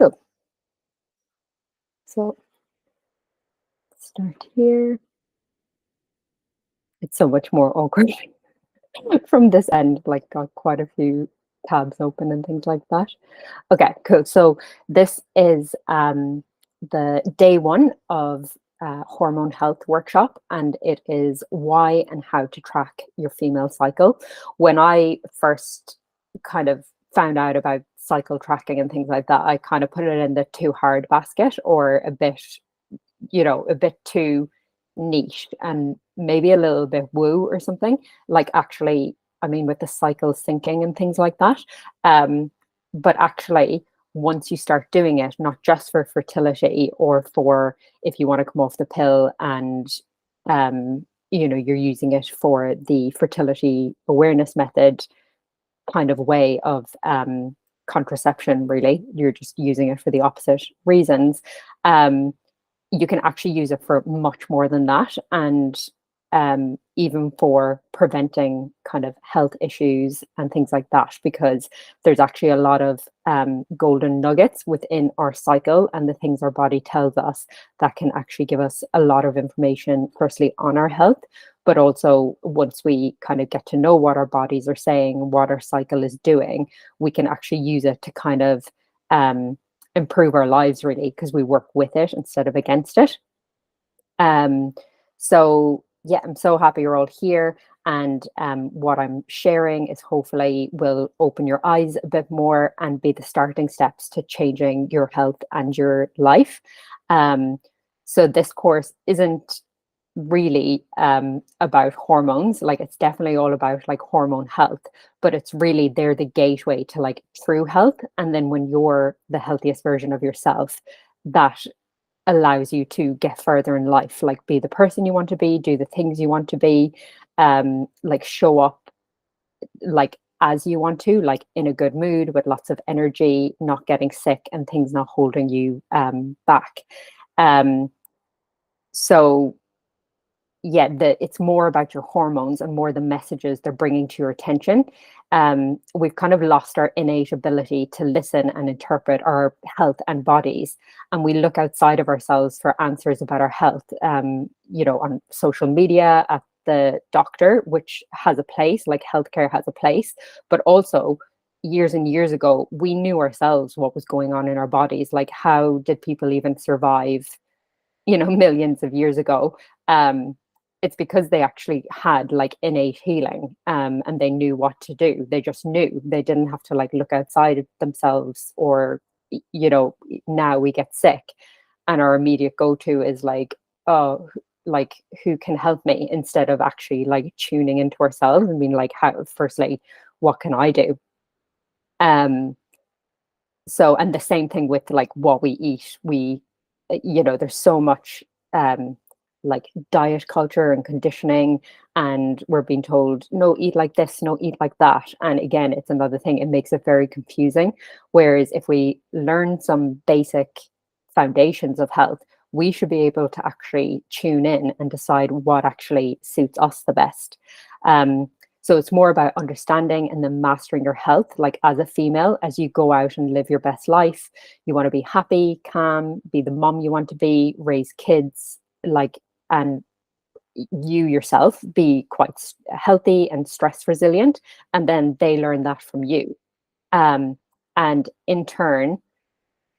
Cool. So start here. It's so much more awkward from this end, like got quite a few tabs open and things like that. Okay, cool. So this is the day one of Hormone Health Workshop, and it is why and how to track your female cycle. When I first kind of found out about cycle tracking and things like that, I kind of put it in the too hard basket, or a bit, a bit too niche and maybe a little bit woo or something. Like, actually, I mean, with the cycle syncing and things like that. But actually, once you start doing it, not just for fertility or for if you want to come off the pill and you're using it for the fertility awareness method kind of way of contraception, really, you're just using it for the opposite reasons. You can actually use it for much more than that. And even for preventing kind of health issues and things like that, because there's actually a lot of golden nuggets within our cycle and the things our body tells us that can actually give us a lot of information, firstly, on our health, but also once we kind of get to know what our bodies are saying, what our cycle is doing, we can actually use it to kind of improve our lives, really, because we work with it instead of against it. So yeah, I'm so happy you're all here. And what I'm sharing is hopefully will open your eyes a bit more and be the starting steps to changing your health and your life. So this course isn't really about hormones. Like, it's definitely all about like hormone health, but it's really, they're the gateway to like true health. And then when you're the healthiest version of yourself, that allows you to get further in life, like be the person you want to be, do the things you want to be, like show up like as you want to, like in a good mood with lots of energy, not getting sick and things not holding you back. So yeah, it's more about your hormones and more the messages they're bringing to your attention. We've kind of lost our innate ability to listen and interpret our health and bodies, and we look outside of ourselves for answers about our health. On social media, at the doctor, which has a place, like healthcare has a place, but also years and years ago, we knew ourselves what was going on in our bodies. Like, how did people even survive, millions of years ago? It's because they actually had like innate healing, and they knew what to do. They just knew. They didn't have to like look outside of themselves, or now we get sick and our immediate go-to is like, oh, like, who can help me, instead of actually like tuning into ourselves and being like, how, firstly, what can I do? So, and the same thing with like what we eat. There's so much like diet culture and conditioning, and we're being told, no, eat like this, no, eat like that. And again, it's another thing, it makes it very confusing. Whereas if we learn some basic foundations of health, we should be able to actually tune in and decide what actually suits us the best. So it's more about understanding and then mastering your health. Like, as a female, as you go out and live your best life, you want to be happy, calm, be the mom you want to be, raise kids, like, and you yourself be quite healthy and stress resilient. And then they learn that from you. And in turn,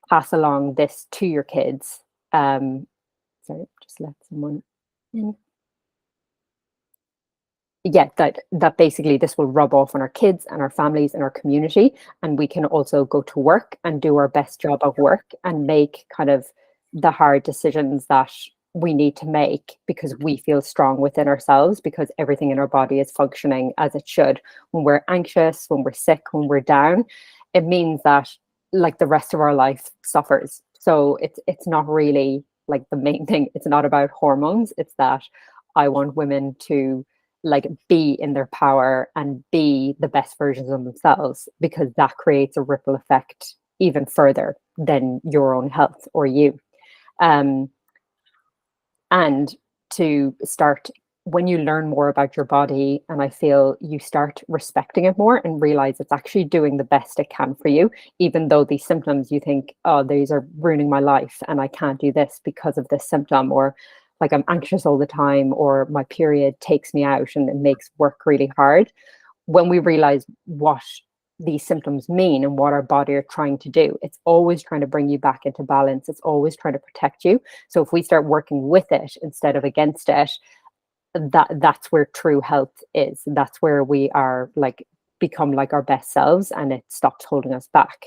pass along this to your kids. Sorry, just let someone in. Yeah, that basically this will rub off on our kids and our families and our community, and we can also go to work and do our best job of work and make kind of the hard decisions that we need to make, because we feel strong within ourselves, because everything in our body is functioning as it should. When we're anxious, when we're sick, when we're down, it means that like the rest of our life suffers. So it's not really like the main thing. It's not about hormones. It's that I want women to like be in their power and be the best versions of themselves, because that creates a ripple effect even further than your own health or you. And to start when you learn more about your body, and I feel you start respecting it more and realize it's actually doing the best it can for you, even though these symptoms you think, oh, these are ruining my life and I can't do this because of this symptom, or like I'm anxious all the time, or my period takes me out and it makes work really hard. When we realize what these symptoms mean and what our body are trying to do, it's always trying to bring you back into balance. It's always trying to protect you. So if we start working with it instead of against it, that's where true health is. That's where we are like become like our best selves, and it stops holding us back.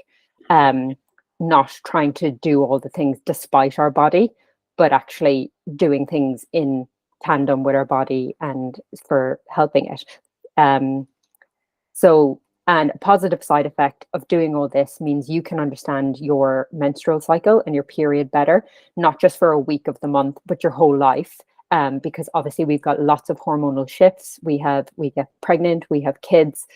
um Not trying to do all the things despite our body, but actually doing things in tandem with our body and for helping it. um so, and a positive side effect of doing all this means you can understand your menstrual cycle and your period better, not just for a week of the month, but your whole life. Because obviously we've got lots of hormonal shifts. We get pregnant, we have kids,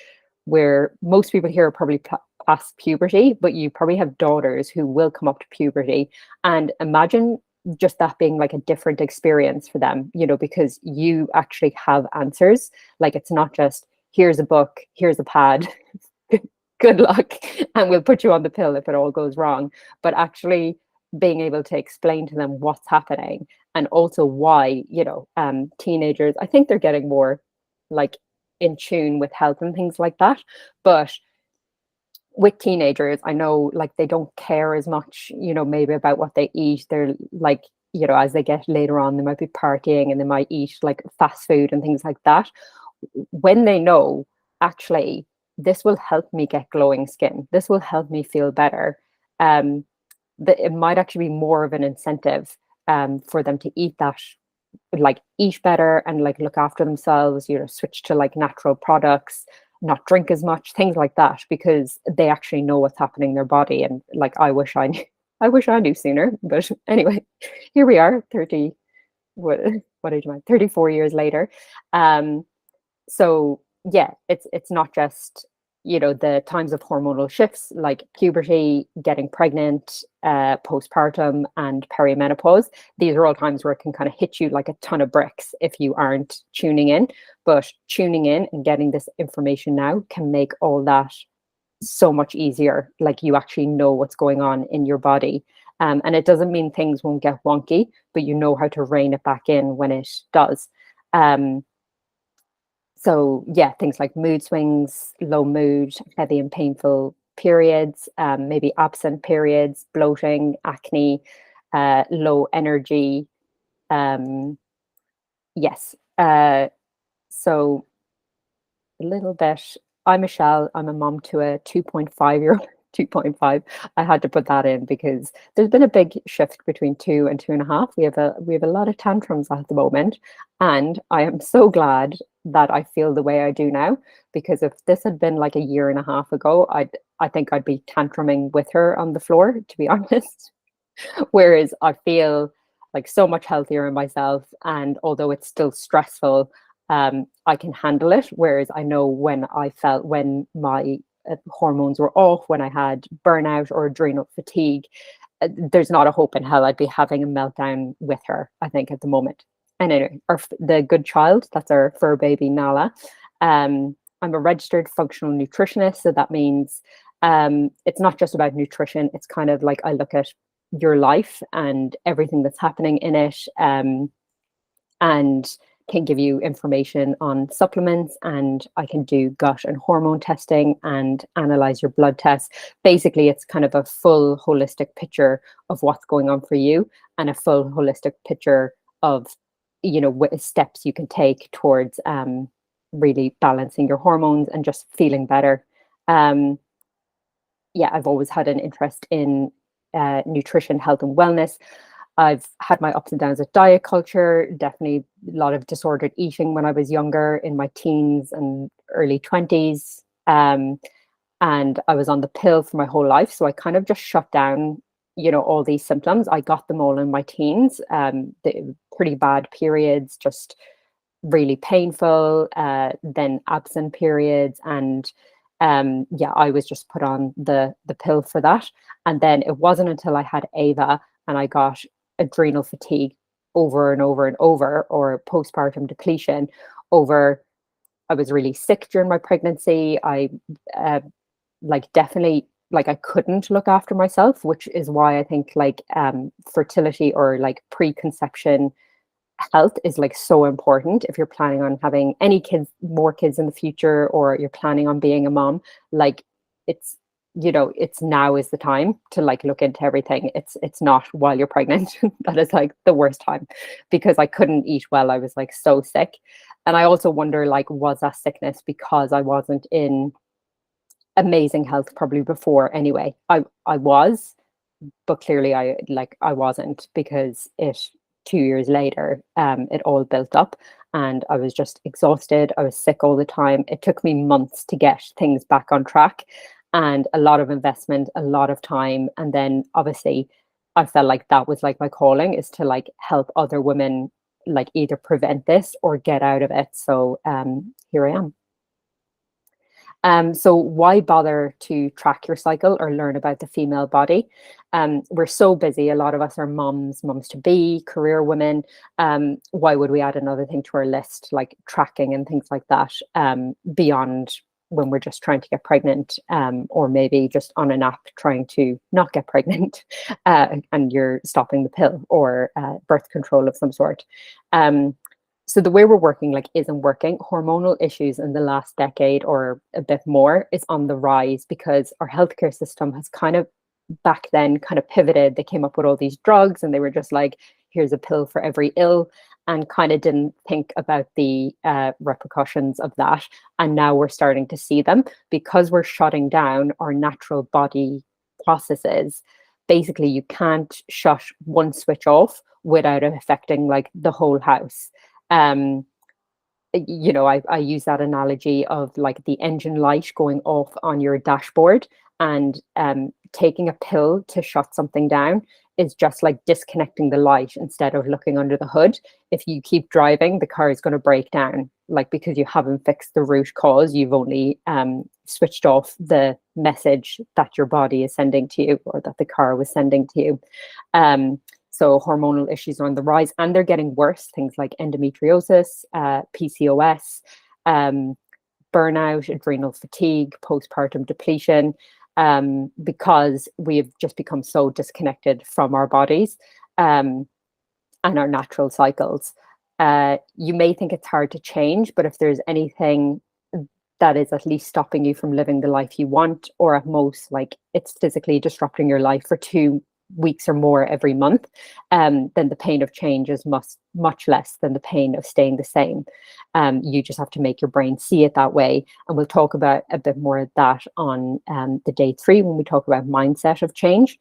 where most people here are probably past puberty, but you probably have daughters who will come up to puberty. And imagine just that being like a different experience for them, because you actually have answers. Like, it's not just, here's a book, here's a pad, good luck, and we'll put you on the pill if it all goes wrong. But actually being able to explain to them what's happening, and also why, teenagers, I think they're getting more like in tune with health and things like that. But with teenagers, I know like they don't care as much, maybe about what they eat. They're like, as they get later on, they might be partying and they might eat like fast food and things like that. When they know, actually, this will help me get glowing skin, this will help me feel better, that it might actually be more of an incentive for them to eat that, like eat better and like look after themselves, switch to like natural products, not drink as much, things like that, because they actually know what's happening in their body. And like, I wish I knew, I wish I knew sooner. But anyway, here we are, 30, what age am I? 34 years later. So yeah, it's not just, the times of hormonal shifts like puberty, getting pregnant, postpartum, and perimenopause. These are all times where it can kind of hit you like a ton of bricks if you aren't tuning in. But tuning in and getting this information now can make all that so much easier. Like, you actually know what's going on in your body. And it doesn't mean things won't get wonky, but you know how to rein it back in when it does. So yeah, things like mood swings, low mood, heavy and painful periods, maybe absent periods, bloating, acne, low energy. Um, yes. So a little bit. I'm Michelle. I'm a mom to a 2.5-year-old. 2.5. I had to put that in because there's been a big shift between 2 and 2.5. We have a lot of tantrums at the moment, and I am so glad that I feel the way I do now. Because if this had been like a year and a half ago, I think I'd be tantruming with her on the floor, to be honest. Whereas I feel like so much healthier in myself, and although it's still stressful, I can handle it. Whereas I know when my hormones were off, when I had burnout or adrenal fatigue, there's not a hope in hell I'd be having a meltdown with her, I think, at the moment. And anyway, the good child, that's our fur baby Nala. I'm a registered functional nutritionist, so that means it's not just about nutrition. It's kind of like I look at your life and everything that's happening in it, and can give you information on supplements, and I can do gut and hormone testing and analyze your blood tests. Basically, it's kind of a full holistic picture of what's going on for you, and a full holistic picture of, what steps you can take towards really balancing your hormones and just feeling better. Um, yeah, I've always had an interest in nutrition, health, and wellness. I've had my ups and downs with diet culture, definitely a lot of disordered eating when I was younger, in my teens and early 20s. And I was on the pill for my whole life. So I kind of just shut down, all these symptoms. I got them all in my teens, the pretty bad periods, just really painful, then absent periods. And yeah, I was just put on the pill for that. And then it wasn't until I had Ava and I got adrenal fatigue over and over and over, or postpartum depletion over, I was really sick during my pregnancy. I uh, like definitely like I couldn't look after myself, which is why I think like fertility or like preconception health is like so important if you're planning on having any kids, more kids in the future, or you're planning on being a mom. Like it's, it's now is the time to like look into everything. It's not while you're pregnant. That is like the worst time, because I couldn't eat well. I was like so sick. And I also wonder, like, was that sickness because I wasn't in amazing health probably before anyway? I was, but clearly I wasn't, because it 2 years later, it all built up, and I was just exhausted. I was sick all the time. It took me months to get things back on track, and a lot of investment, a lot of time. And then obviously I felt like that was like my calling, is to like help other women like either prevent this or get out of it. So here I am. So why bother to track your cycle or learn about the female body? We're so busy. A lot of us are moms to be, career women. Why would we add another thing to our list, like tracking and things like that, beyond when we're just trying to get pregnant, or maybe just on an app trying to not get pregnant, and you're stopping the pill, or birth control of some sort. So the way we're working like isn't working. Hormonal issues in the last decade or a bit more is on the rise, because our healthcare system has kind of back then kind of pivoted. They came up with all these drugs, and they were just like, here's a pill for every ill, and kind of didn't think about the repercussions of that. And now we're starting to see them, because we're shutting down our natural body processes. Basically, you can't shut one switch off without it affecting like the whole house. um I use that analogy of like the engine light going off on your dashboard, and taking a pill to shut something down is just like disconnecting the light instead of looking under the hood. If you keep driving, the car is going to break down, like because you haven't fixed the root cause. You've only switched off the message that your body is sending to you, or that the car was sending to you. So hormonal issues are on the rise, and they're getting worse. Things like endometriosis, PCOS, burnout, adrenal fatigue, postpartum depletion, because we've just become so disconnected from our bodies, and our natural cycles. You may think it's hard to change, but if there's anything that is at least stopping you from living the life you want, or at most like it's physically disrupting your life for 2 weeks or more every month, then the pain of change is much less than the pain of staying the same. You just have to make your brain see it that way. And we'll talk about a bit more of that on the day 3, when we talk about mindset of change.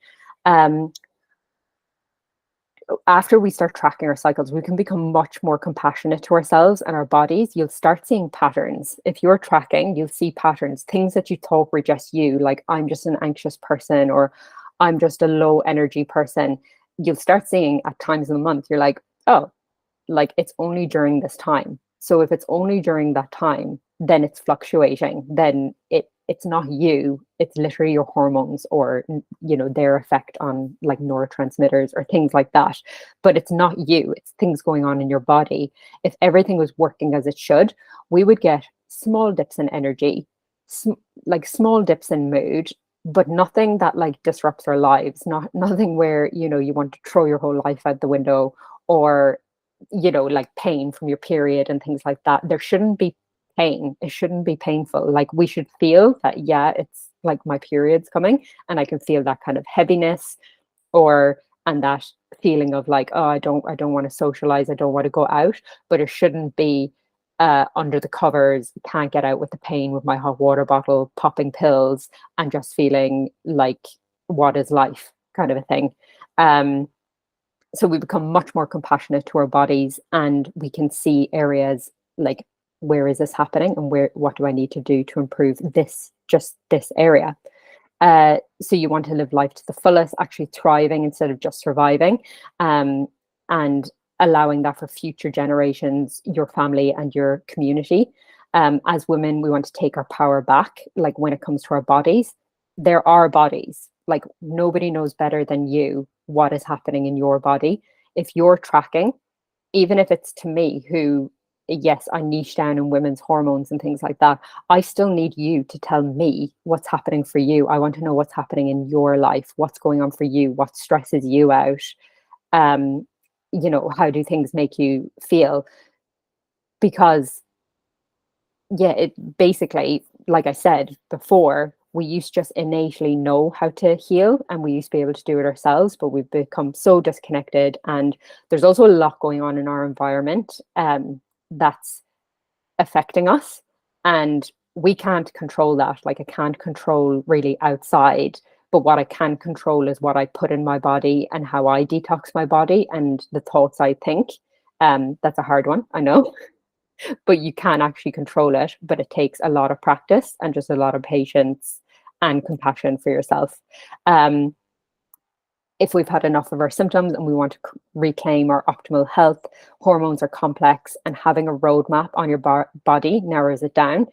After we start tracking our cycles, we can become much more compassionate to ourselves and our bodies. You'll start seeing patterns. If you're tracking, you'll see patterns, things that you thought were just you, like I'm just an anxious person, or I'm just a low energy person. You'll start seeing at times in the month, you're like, oh, like it's only during this time. So if it's only during that time, then it's fluctuating. Then it's not you. It's literally your hormones, or their effect on like neurotransmitters or things like that. But it's not you. It's things going on in your body. If everything was working as it should, we would get small dips in energy, like small dips in mood, but nothing that like disrupts our lives. Nothing where you want to throw your whole life out the window, or like pain from your period and things like that. There shouldn't be pain. It shouldn't be painful. Like we should feel that, yeah, it's like my period's coming, and I can feel that kind of heaviness, and that feeling of like, oh, I don't want to socialize, I don't want to go out. But it shouldn't be under the covers, can't get out with the pain, with my hot water bottle, popping pills, and just feeling like, what is life, kind of a thing. So we become much more compassionate to our bodies, and we can see areas like, where is this happening, and what do I need to do to improve this area. So you want to live life to the fullest, actually thriving instead of just surviving, and allowing that for future generations, your family and your community. As women, we want to take our power back. Like when it comes to our bodies, there are bodies. Like nobody knows better than you what is happening in your body. If you're tracking, even if it's to me, who, yes, I niche down in women's hormones and things like that, I still need you to tell me what's happening for you. I want to know what's happening in your life, what's going on for you, what stresses you out. Um, how do things make you feel? Because yeah, it basically, like I said before, we used to just innately know how to heal, and we used to be able to do it ourselves, but we've become so disconnected. And there's also a lot going on in our environment that's affecting us. And we can't control that. Like, I can't control really outside, but what I can control is what I put in my body and how I detox my body and the thoughts I think. That's a hard one, I know. But you can actually control it. But it takes a lot of practice and just a lot of patience and compassion for yourself. Um, if we've had enough of our symptoms and we want to reclaim our optimal health, hormones are complex, and having a roadmap on your body narrows it down.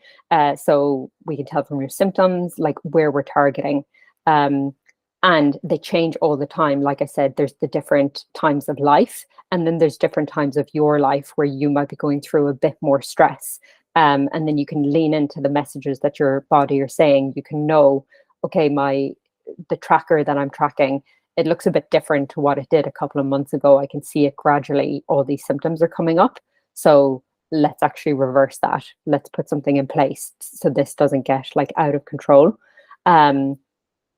So we can tell from your symptoms, like, where we're targeting. Um, and they change all the time. Like I said, there's the different times of life, and then there's different times of your life where you might be going through a bit more stress. And then you can lean into the messages that your body are saying. You can know, okay, the tracker that I'm tracking, it looks a bit different to what it did a couple of months ago. I can see it gradually, all these symptoms are coming up. So let's actually reverse that. Let's put something in place so this doesn't get like out of control. Um,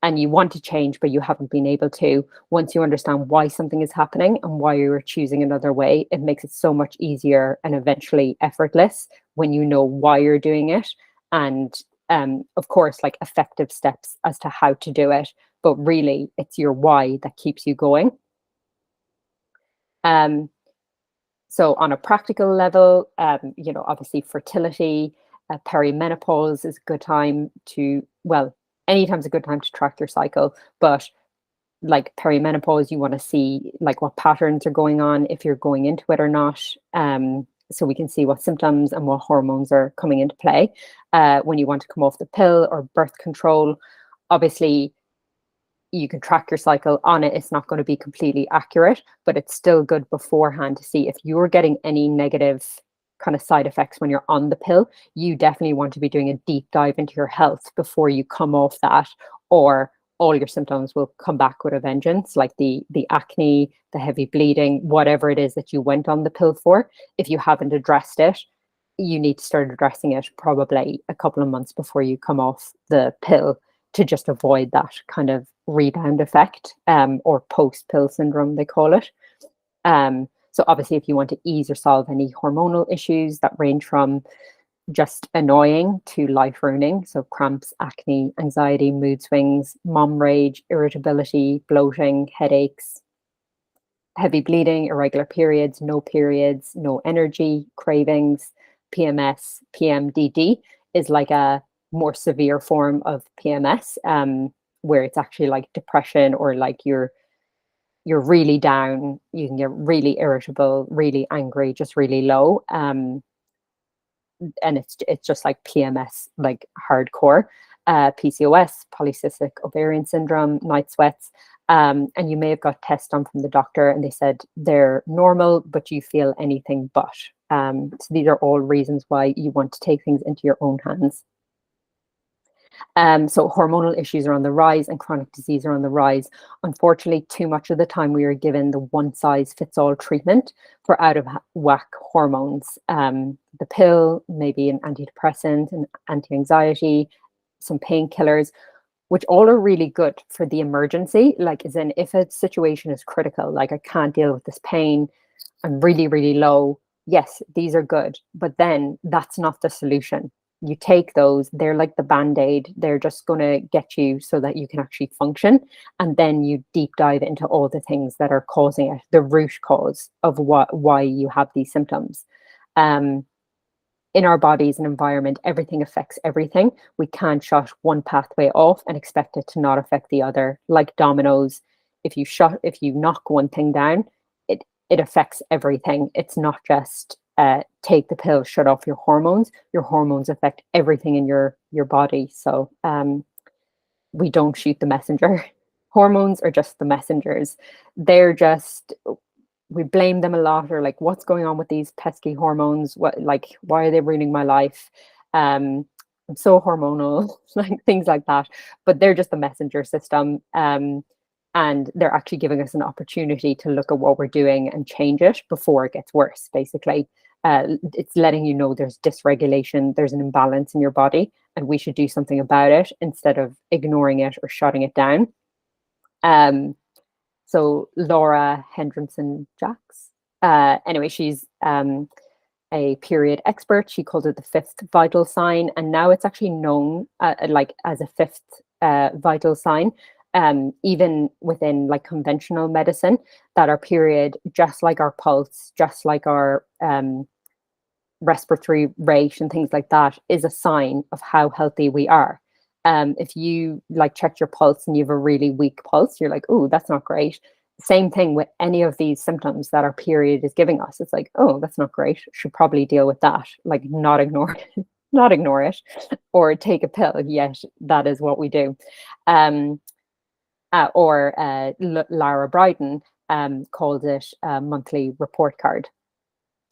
and you want to change, but you haven't been able to. Once you understand why something is happening and why you're choosing another way, it makes it so much easier and eventually effortless when you know why you're doing it. And of course, like, effective steps as to how to do it. But really, it's your why that keeps you going. Um, so on a practical level, obviously fertility, perimenopause is a good time to, well, anytime's a good time to track your cycle, but like perimenopause, you want to see like what patterns are going on, if you're going into it or not. So we can see what symptoms and what hormones are coming into play. When you want to come off the pill or birth control, obviously you can track your cycle on it. It's not going to be completely accurate, but it's still good beforehand to see if you're getting any negative kind of side effects when you're on the pill. You definitely want to be doing a deep dive into your health before you come off that, or all your symptoms will come back with a vengeance, like the acne, the heavy bleeding, whatever it is that you went on the pill for. If you haven't addressed it, you need to start addressing it probably a couple of months before you come off the pill, to just avoid that kind of rebound effect, or post-pill syndrome, they call it. So obviously, if you want to ease or solve any hormonal issues that range from just annoying to life ruining, so cramps, acne, anxiety, mood swings, mom rage, irritability, bloating, headaches, heavy bleeding, irregular periods, no energy, cravings, PMS, PMDD is like a more severe form of PMS, where it's actually like depression, or like you're really down, you can get really irritable, really angry, just really low. And it's just like PMS, like hardcore. PCOS, polycystic ovarian syndrome, night sweats. And you may have got tests done from the doctor and they said they're normal, but you feel anything but. So these are all reasons why you want to take things into your own hands. So hormonal issues are on the rise and chronic disease are on the rise. Unfortunately, too much of the time we are given the one size fits all treatment for out of whack hormones. The pill, maybe an antidepressant, an anti-anxiety, some painkillers, which all are really good for the emergency. Like, as in, if a situation is critical, like I can't deal with this pain, I'm really, really low. Yes, these are good, but then that's not the solution. You take those, they're like the band-aid. They're just going to get you so that you can actually function. And then you deep dive into all the things that are causing it, the root cause of why you have these symptoms. Um, in our bodies and environment, everything affects everything. We can't shut one pathway off and expect it to not affect the other. Like dominoes, if you knock one thing down, it affects everything. It's not just take the pill, shut off your hormones. Your hormones affect everything in your body. So we don't shoot the messenger. Hormones are just the messengers. They're just we blame them a lot, or like, what's going on with these pesky hormones? What, like, why are they ruining my life? I'm so hormonal, like things like that. But they're just the messenger system. And they're actually giving us an opportunity to look at what we're doing and change it before it gets worse, basically. It's letting you know there's dysregulation, there's an imbalance in your body, and we should do something about it instead of ignoring it or shutting it down. Um, so Laura Hendrickson Jacks, anyway, she's a period expert. She called it the fifth vital sign, and now it's actually known like as a fifth vital sign. Even within like conventional medicine, that our period, just like our pulse, just like our respiratory rate and things like that, is a sign of how healthy we are. If you like checked your pulse and you have a really weak pulse, you're like, oh, that's not great. Same thing with any of these symptoms that our period is giving us. It's like, oh, that's not great. Should probably deal with that. Like, not ignore it, not ignore it, or take a pill. Yet that is what we do. Lara Bryden called it a monthly report card.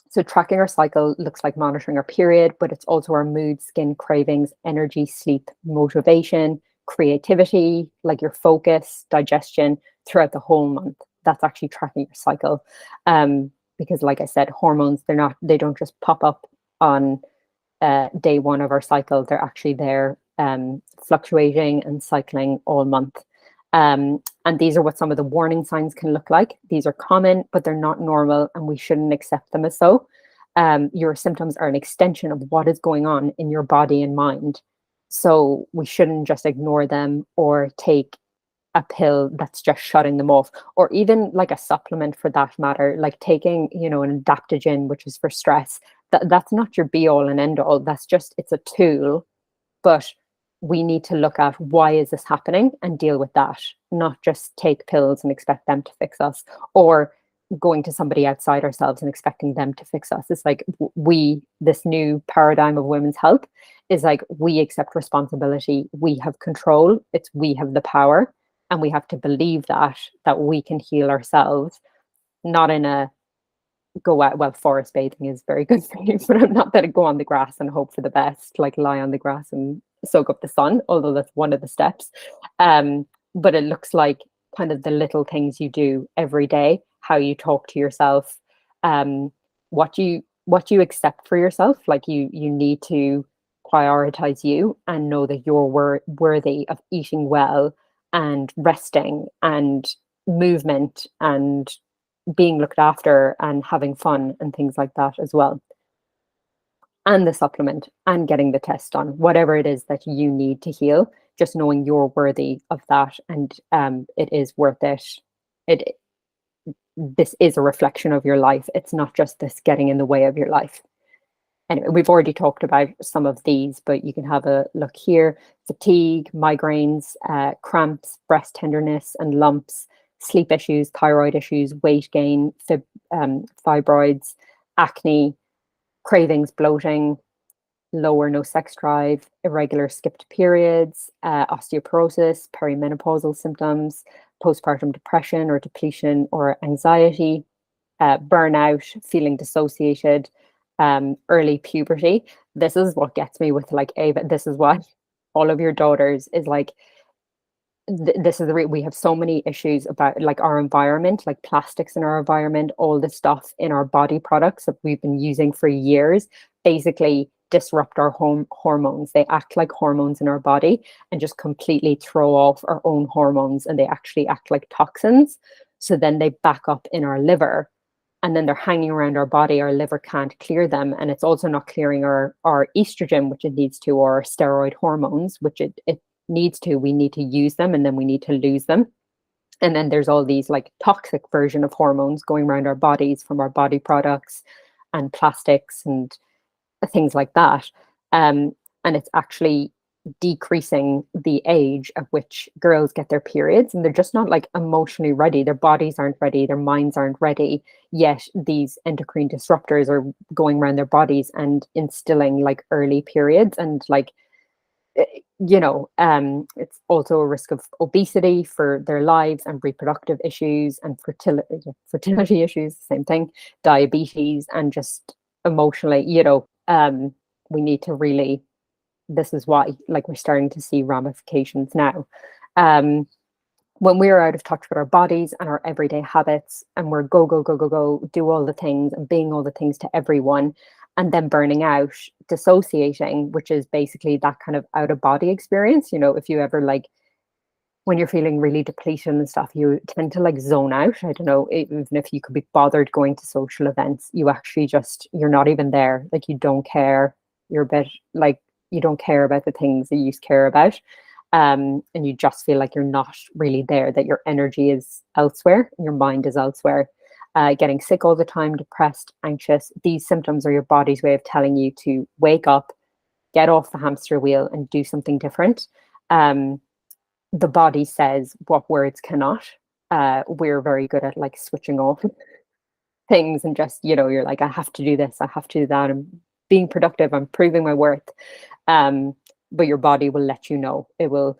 So tracking our cycle looks like monitoring our period, but it's also our mood, skin, cravings, energy, sleep, motivation, creativity, like your focus, digestion throughout the whole month. That's actually tracking your cycle. Because like I said, hormones, they don't just pop up on day one of our cycle. They're actually there fluctuating and cycling all month. And these are what some of the warning signs can look like. These are common, but they're not normal, and we shouldn't accept them as so. Your symptoms are an extension of what is going on in your body and mind. So we shouldn't just ignore them or take a pill that's just shutting them off, or even like a supplement for that matter, like taking, an adaptogen, which is for stress. That's not your be all and end all. That's just, it's a tool, but we need to look at why is this happening and deal with that, not just take pills and expect them to fix us, or going to somebody outside ourselves and expecting them to fix us. It's like this new paradigm of women's health is like, we accept responsibility, we have control, we have the power, and we have to believe that we can heal ourselves, not in a go out. Well, forest bathing is very good for you, but I'm not that I go on the grass and hope for the best, like lie on the grass and soak up the sun, although that's one of the steps. But it looks like kind of the little things you do every day, how you talk to yourself, what you accept for yourself. Like you need to prioritize you and know that you're worthy of eating well and resting and movement and being looked after and having fun and things like that as well. And the supplement and getting the test done, whatever it is that you need to heal, just knowing you're worthy of that, and it is worth it. This is a reflection of your life. It's not just this getting in the way of your life. Anyway, we've already talked about some of these, but you can have a look here. Fatigue, migraines, cramps, breast tenderness and lumps, sleep issues, thyroid issues, weight gain, fibroids, acne, cravings, bloating, low or no sex drive, irregular skipped periods, osteoporosis, perimenopausal symptoms, postpartum depression or depletion or anxiety, burnout, feeling dissociated, early puberty. This is what gets me with like Ava. This is what all of your daughters is like. This is we have so many issues about like our environment, like plastics in our environment, all the stuff in our body products that we've been using for years, basically disrupt our hormones. They act like hormones in our body and just completely throw off our own hormones, and they actually act like toxins. So then they back up in our liver, and then they're hanging around our body. Our liver can't clear them, and it's also not clearing our estrogen, which it needs to, or our steroid hormones, which it needs to. We need to use them, and then we need to lose them. And then there's all these like toxic version of hormones going around our bodies from our body products and plastics and things like that. And it's actually decreasing the age at which girls get their periods, and they're just not like emotionally ready. Their bodies aren't ready, their minds aren't ready, yet these endocrine disruptors are going around their bodies and instilling like early periods. And like it's also a risk of obesity for their lives and reproductive issues and fertility issues, same thing, diabetes, and just emotionally, we need to really, this is why, like, we're starting to see ramifications now. Um, when we're out of touch with our bodies and our everyday habits, and we're go, go, go, go, go, do all the things and being all the things to everyone, and then burning out, dissociating, which is basically that kind of out of body experience. If you ever, like, when you're feeling really depleted and stuff, you tend to like zone out. I don't know, even if you could be bothered going to social events, you actually just, you're not even there. Like, you don't care. You're a bit like, you don't care about the things that you used to care about. And you just feel like you're not really there, that your energy is elsewhere and your mind is elsewhere. Getting sick all the time, depressed, anxious. These symptoms are your body's way of telling you to wake up, get off the hamster wheel, and do something different. The body says what words cannot. We're very good at like switching off things and just, you're like, I have to do this, I have to do that. I'm being productive, I'm proving my worth. But your body will let you know. It will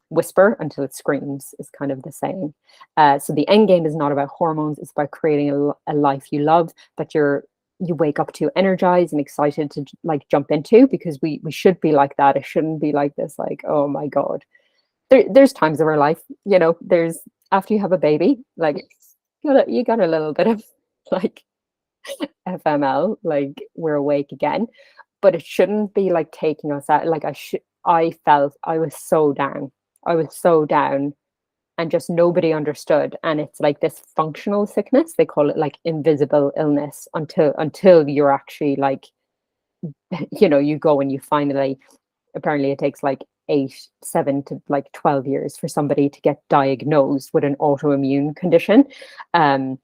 whisper until it screams, is kind of the saying. So the end game is not about hormones, it's about creating a life you love, that you wake up to energized and excited to like jump into, because we should be like that. It shouldn't be like this, like, oh my God. There's times of our life, there's, after you have a baby, like, you got a little bit of like FML, like, we're awake again, but it shouldn't be like taking us out. Like, I felt I was so down. I was so down, and just nobody understood. And it's like this functional sickness. They call it like invisible illness, until you're actually like, you go and you finally, apparently it takes like 7 to like 12 years for somebody to get diagnosed with an autoimmune condition. Um,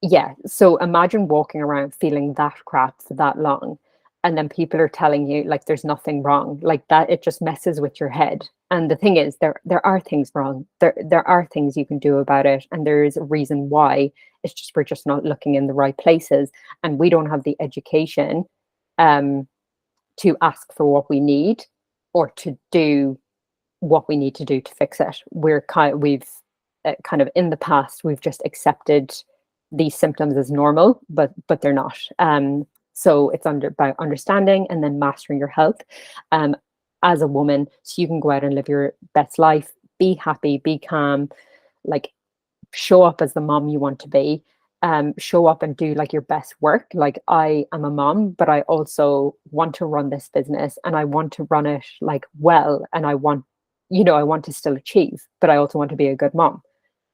yeah, so imagine walking around feeling that crap for that long, and then people are telling you like there's nothing wrong, like that. It just messes with your head. And the thing is, there are things wrong. There are things you can do about it, and there is a reason why. It's just we're just not looking in the right places, and we don't have the education um to ask for what we need, or to do what we need to do to fix it. We've kind of in the past, we've just accepted these symptoms as normal, but they're not. So it's about understanding and then mastering your health um, as a woman, so you can go out and live your best life, be happy, be calm, like, show up as the mom you want to be. Show up and do like your best work. Like, I am a mom, but I also want to run this business, and I want to run it like well, and I want to still achieve, but I also want to be a good mom.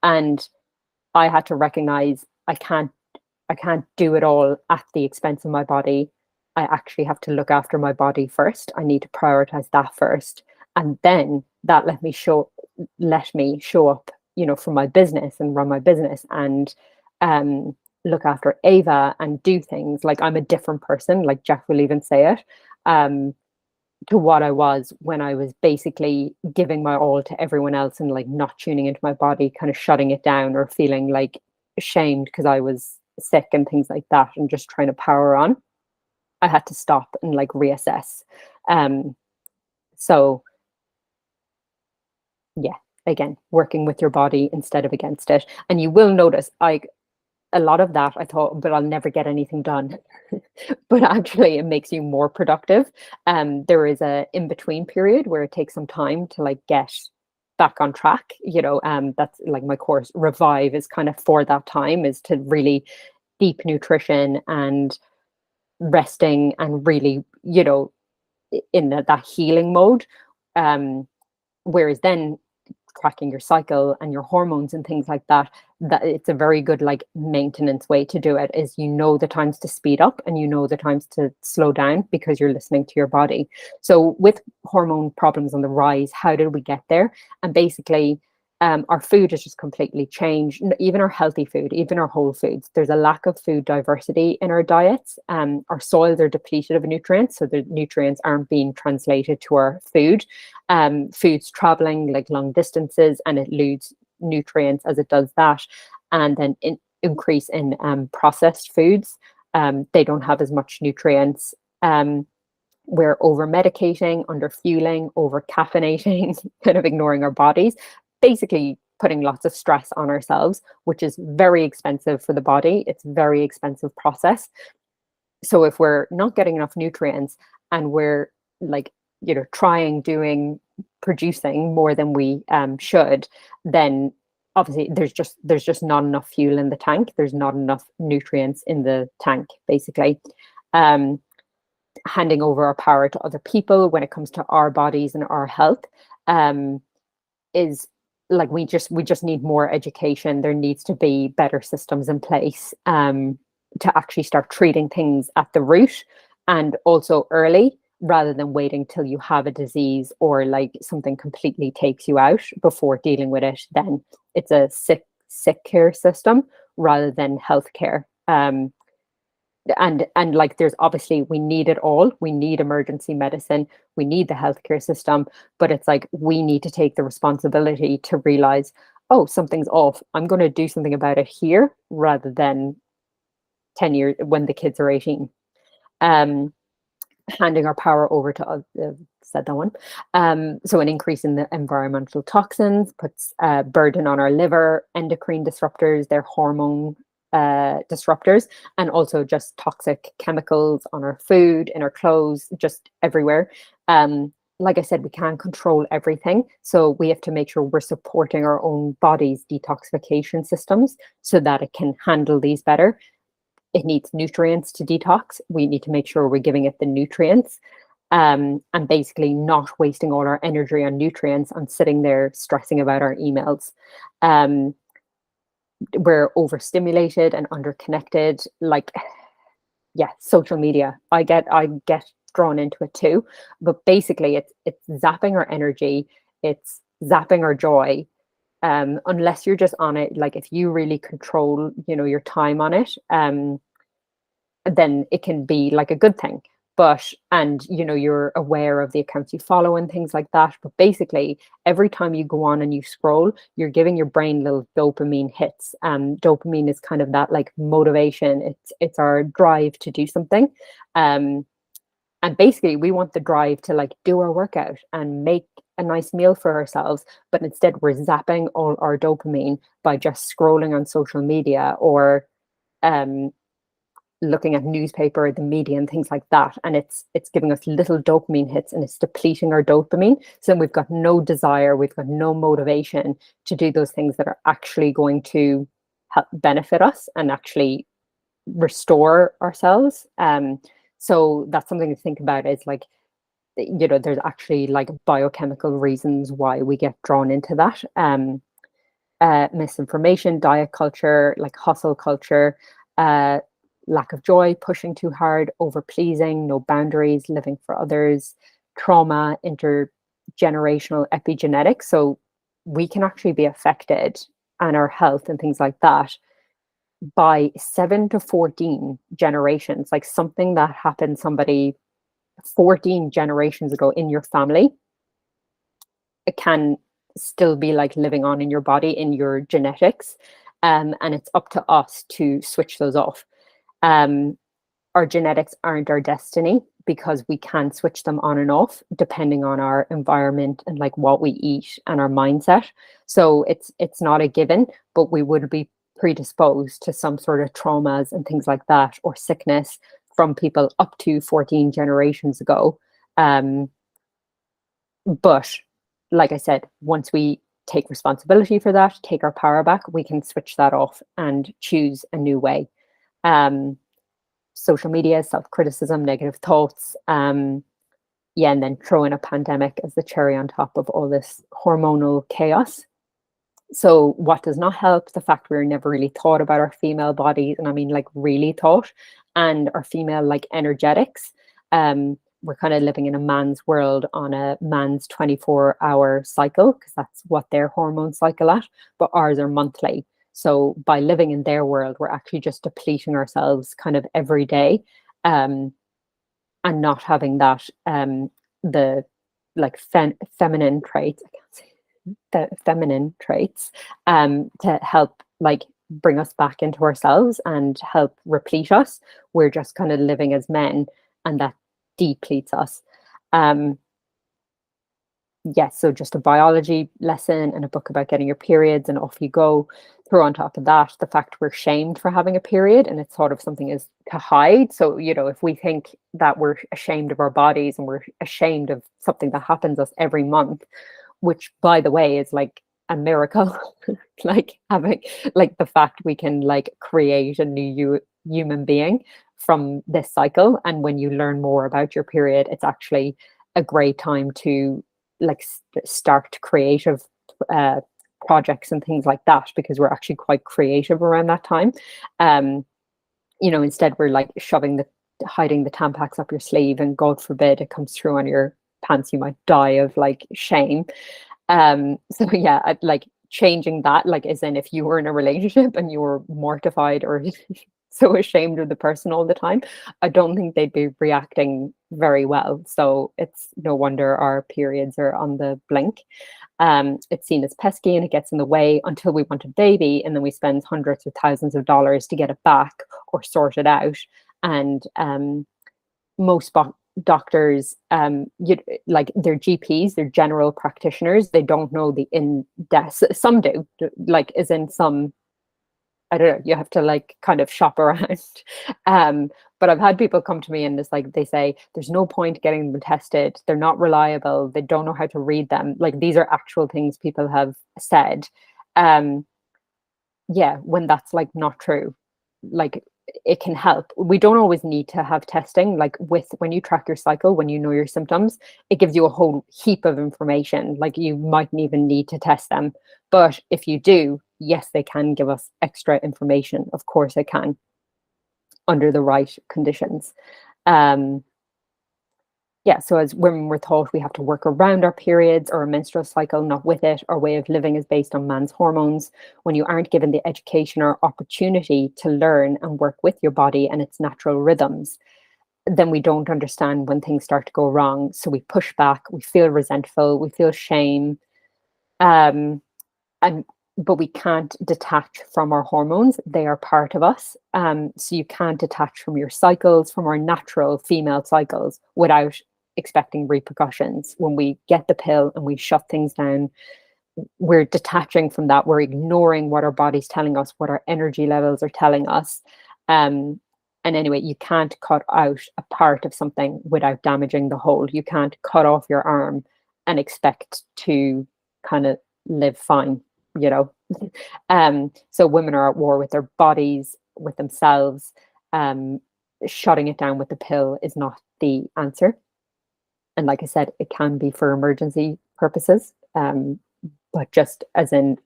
And I had to recognize I can't do it all at the expense of my body. I actually have to look after my body first. I need to prioritize that first. And then that let me show up, for my business and run my business, and look after Ava and do things. Like, I'm a different person, like Jeff will even say it, to what I was when I was basically giving my all to everyone else, and like not tuning into my body, kind of shutting it down, or feeling like ashamed because I was sick and things like that, and just trying to power on. I had to stop and like reassess. Um, so yeah, again, working with your body instead of against it. And you will notice, like, a lot of that I thought, but I'll never get anything done. But actually it makes you more productive. There is a in-between period where it takes some time to like get back on track. That's like my course Revive is kind of for that time, is to really deep nutrition and resting, and really, in that healing mode. Whereas then tracking your cycle and your hormones and things like that, that it's a very good like maintenance way to do it, is the times to speed up and the times to slow down, because you're listening to your body. So with hormone problems on the rise, how did we get there? And basically our food has just completely changed. Even our healthy food, even our whole foods, there's a lack of food diversity in our diets. Our soils are depleted of nutrients, so the nutrients aren't being translated to our food. Food's traveling like long distances, and it loses nutrients as it does that. And then increase in processed foods, they don't have as much nutrients. We're over medicating, under fueling, over caffeinating, kind of ignoring our bodies, basically putting lots of stress on ourselves, which is very expensive for the body. It's a very expensive process. So if we're not getting enough nutrients and we're like, trying, doing, producing more than we should, then obviously there's just not enough fuel in the tank. There's not enough nutrients in the tank, basically. Um, Handing over our power to other people when it comes to our bodies and our health um, is like we just need more education. There needs to be better systems in place to actually start treating things at the root, and also early, rather than waiting till you have a disease or like something completely takes you out before dealing with it. Then it's a sick care system rather than healthcare. And like, there's obviously, we need it all. We need emergency medicine, we need the healthcare system, but it's like we need to take the responsibility to realize, oh, something's off, I'm going to do something about it here, rather than 10 years when the kids are 18. um Handing our power over to said that one. So an increase in the environmental toxins puts burden on our liver, endocrine disruptors, their hormone disruptors, and also just toxic chemicals on our food, in our clothes, just everywhere. Like I said, we can't control everything, so we have to make sure we're supporting our own body's detoxification systems so that it can handle these better. It needs nutrients to detox. We need to make sure we're giving it the nutrients, and basically not wasting all our energy on nutrients and sitting there stressing about our emails. We're overstimulated and underconnected. Like, yeah, social media. I get drawn into it too, but basically it's zapping our energy, it's zapping our joy. Unless you're just on it, like if you really control, your time on it, then it can be like a good thing. But, and you're aware of the accounts you follow and things like that. But basically, every time you go on and you scroll, you're giving your brain little dopamine hits. Dopamine is kind of that like motivation. It's our drive to do something. And basically, we want the drive to like do our workout and make a nice meal for ourselves, but instead we're zapping all our dopamine by just scrolling on social media, or um looking at newspaper, the media, and things like that. And it's giving us little dopamine hits, and it's depleting our dopamine. So then we've got no desire, we've got no motivation to do those things that are actually going to help benefit us and actually restore ourselves. So that's something to think about, is like, there's actually like biochemical reasons why we get drawn into that. Misinformation, diet culture, like hustle culture, uh, lack of joy, pushing too hard, over pleasing, no boundaries, living for others, trauma, intergenerational epigenetics. So we can actually be affected, and our health and things like that, by 7 to 14 generations. Like something that happened somebody 14 generations ago in your family, it can still be like living on in your body, in your genetics. And it's up to us to switch those off. Um, our genetics aren't our destiny, because we can switch them on and off depending on our environment and like what we eat and our mindset. So it's not a given, but we would be predisposed to some sort of traumas and things like that, or sickness, from people up to 14 generations ago. But like I said, once we take responsibility for that, take our power back, we can switch that off and choose a new way. Um, Social media, self-criticism, negative thoughts, yeah, and then throw in a pandemic as the cherry on top of all this hormonal chaos. So what does not help? The fact we're never really thought about our female bodies, and I mean like really thought, and our female like energetics. We're kind of living in a man's world on a man's 24-hour cycle, because that's what their hormone cycle at, but ours are monthly. So by living in their world, we're actually just depleting ourselves kind of every day, and not having that the like feminine traits. I can't say the feminine traits to help like bring us back into ourselves and help replete us. We're just kind of living as men, and that depletes us. Um, yes, so just a biology lesson and a book about getting your periods, and off you go. Throw on top of that the fact we're shamed for having a period, and it's sort of something is to hide. So, if we think that we're ashamed of our bodies and we're ashamed of something that happens us every month, which by the way is like a miracle, like having like the fact we can like create a new human being from this cycle. And when you learn more about your period, it's actually a great time to like start creative uh, projects and things like that, because we're actually quite creative around that time. um Instead we're like hiding the Tampax up your sleeve, and God forbid it comes through on your pants, you might die of like shame. So yeah, I'd like changing that, like as in if you were in a relationship and you were mortified or so ashamed of the person all the time, I don't think they'd be reacting very well. So it's no wonder our periods are on the blink. It's seen as pesky and it gets in the way until we want a baby, and then we spend hundreds of thousands of dollars to get it back or sort it out. And most doctors, like their GPs, their general practitioners, they don't know the in depth. Some do, like as in some, I don't know, you have to like kind of shop around. um but I've had people come to me and it's like they say there's no point getting them tested, they're not reliable, they don't know how to read them. Like these are actual things people have said. um yeah, when that's like not true. Like it can help. We don't always need to have testing. Like with when you track your cycle, when you know your symptoms, it gives you a whole heap of information. Like you mightn't even need to test them. But if you do, yes, they can give us extra information. Of course it can, under the right conditions. Um, yeah, so as women we're taught we have to work around our periods or a menstrual cycle, not with it. Our way of living is based on man's hormones. When you aren't given the education or opportunity to learn and work with your body and its natural rhythms, then we don't understand when things start to go wrong. So we push back, we feel resentful, we feel shame. Um, and but we can't detach from our hormones, they are part of us. So you can't detach from your cycles, from our natural female cycles, without expecting repercussions. When we get the pill and we shut things down, we're detaching from that, we're ignoring what our body's telling us, what our energy levels are telling us. And anyway, you can't cut out a part of something without damaging the whole. You can't cut off your arm and expect to kind of live fine, you know. So women are at war with their bodies, with themselves. um Shutting it down with the pill is not the answer. And like I said, it can be for emergency purposes. But just as the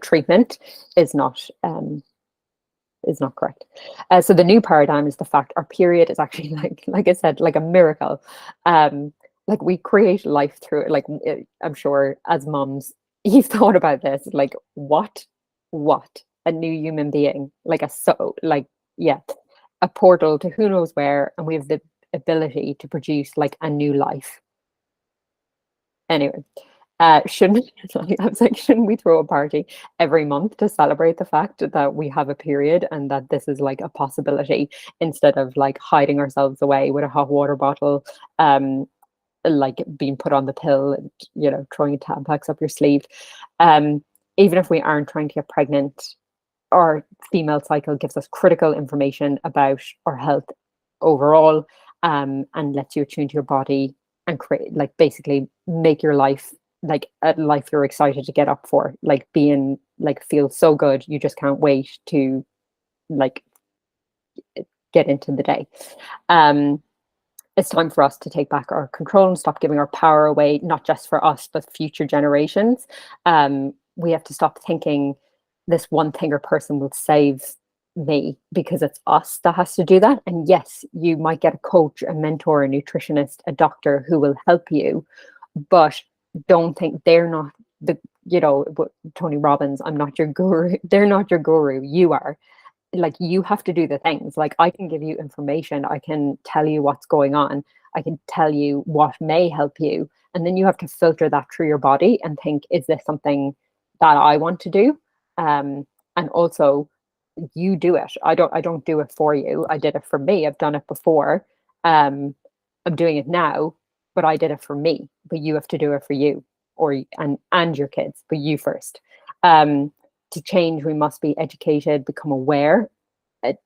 treatment is not correct. So the new paradigm is the fact our period is actually like I said, like a miracle. Um, like we create life through it. Like I'm sure as moms, you've thought about this. Like what a new human being, like yeah, a portal to who knows where, and we have the ability to produce like a new life. Anyway, shouldn't I was like, shouldn't we throw a party every month to celebrate the fact that we have a period and that this is like a possibility, instead of like hiding ourselves away with a hot water bottle, like being put on the pill and throwing a Tampax up your sleeve. Um, Even if we aren't trying to get pregnant, our female cycle gives us critical information about our health overall, and lets you attune to your body and create, like, basically make your life like a life you're excited to get up for, like being like feels so good you just can't wait to like get into the day. um it's time for us to take back our control and stop giving our power away, not just for us but future generations. We have to stop thinking this one thing or person will save me, because it's us that has to do that. And yes, you might get a coach, a mentor, a nutritionist, a doctor who will help you, but don't think they're not the, Tony Robbins, I'm not your guru. They're not your guru, you are. Like, you have to do the things. Like, I can give you information, I can tell you what's going on, I can tell you what may help you, and then you have to filter that through your body and think, is this something that I want to do? And also, You do it. I don't do it for you. I did it for me. I've done it before. Um, I'm doing it now, but I did it for me. But you have to do it for you, and your kids, but you first. Um, to change, we must be educated, become aware,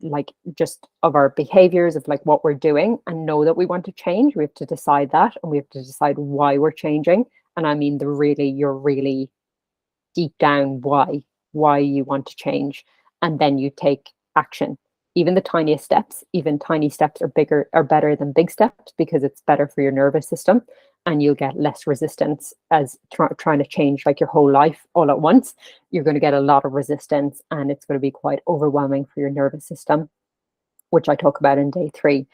like just of our behaviors, of like what we're doing, and know that we want to change. We have to decide that, and we have to decide why we're changing. And I mean the really, you're really deep down why you want to change, and then you take action. Even the tiniest steps, even tiny steps are better than big steps, because it's better for your nervous system, and you'll get less resistance as trying to change like your whole life all at once. You're going to get a lot of resistance, and it's going to be quite overwhelming for your nervous system, which I talk about in day 3.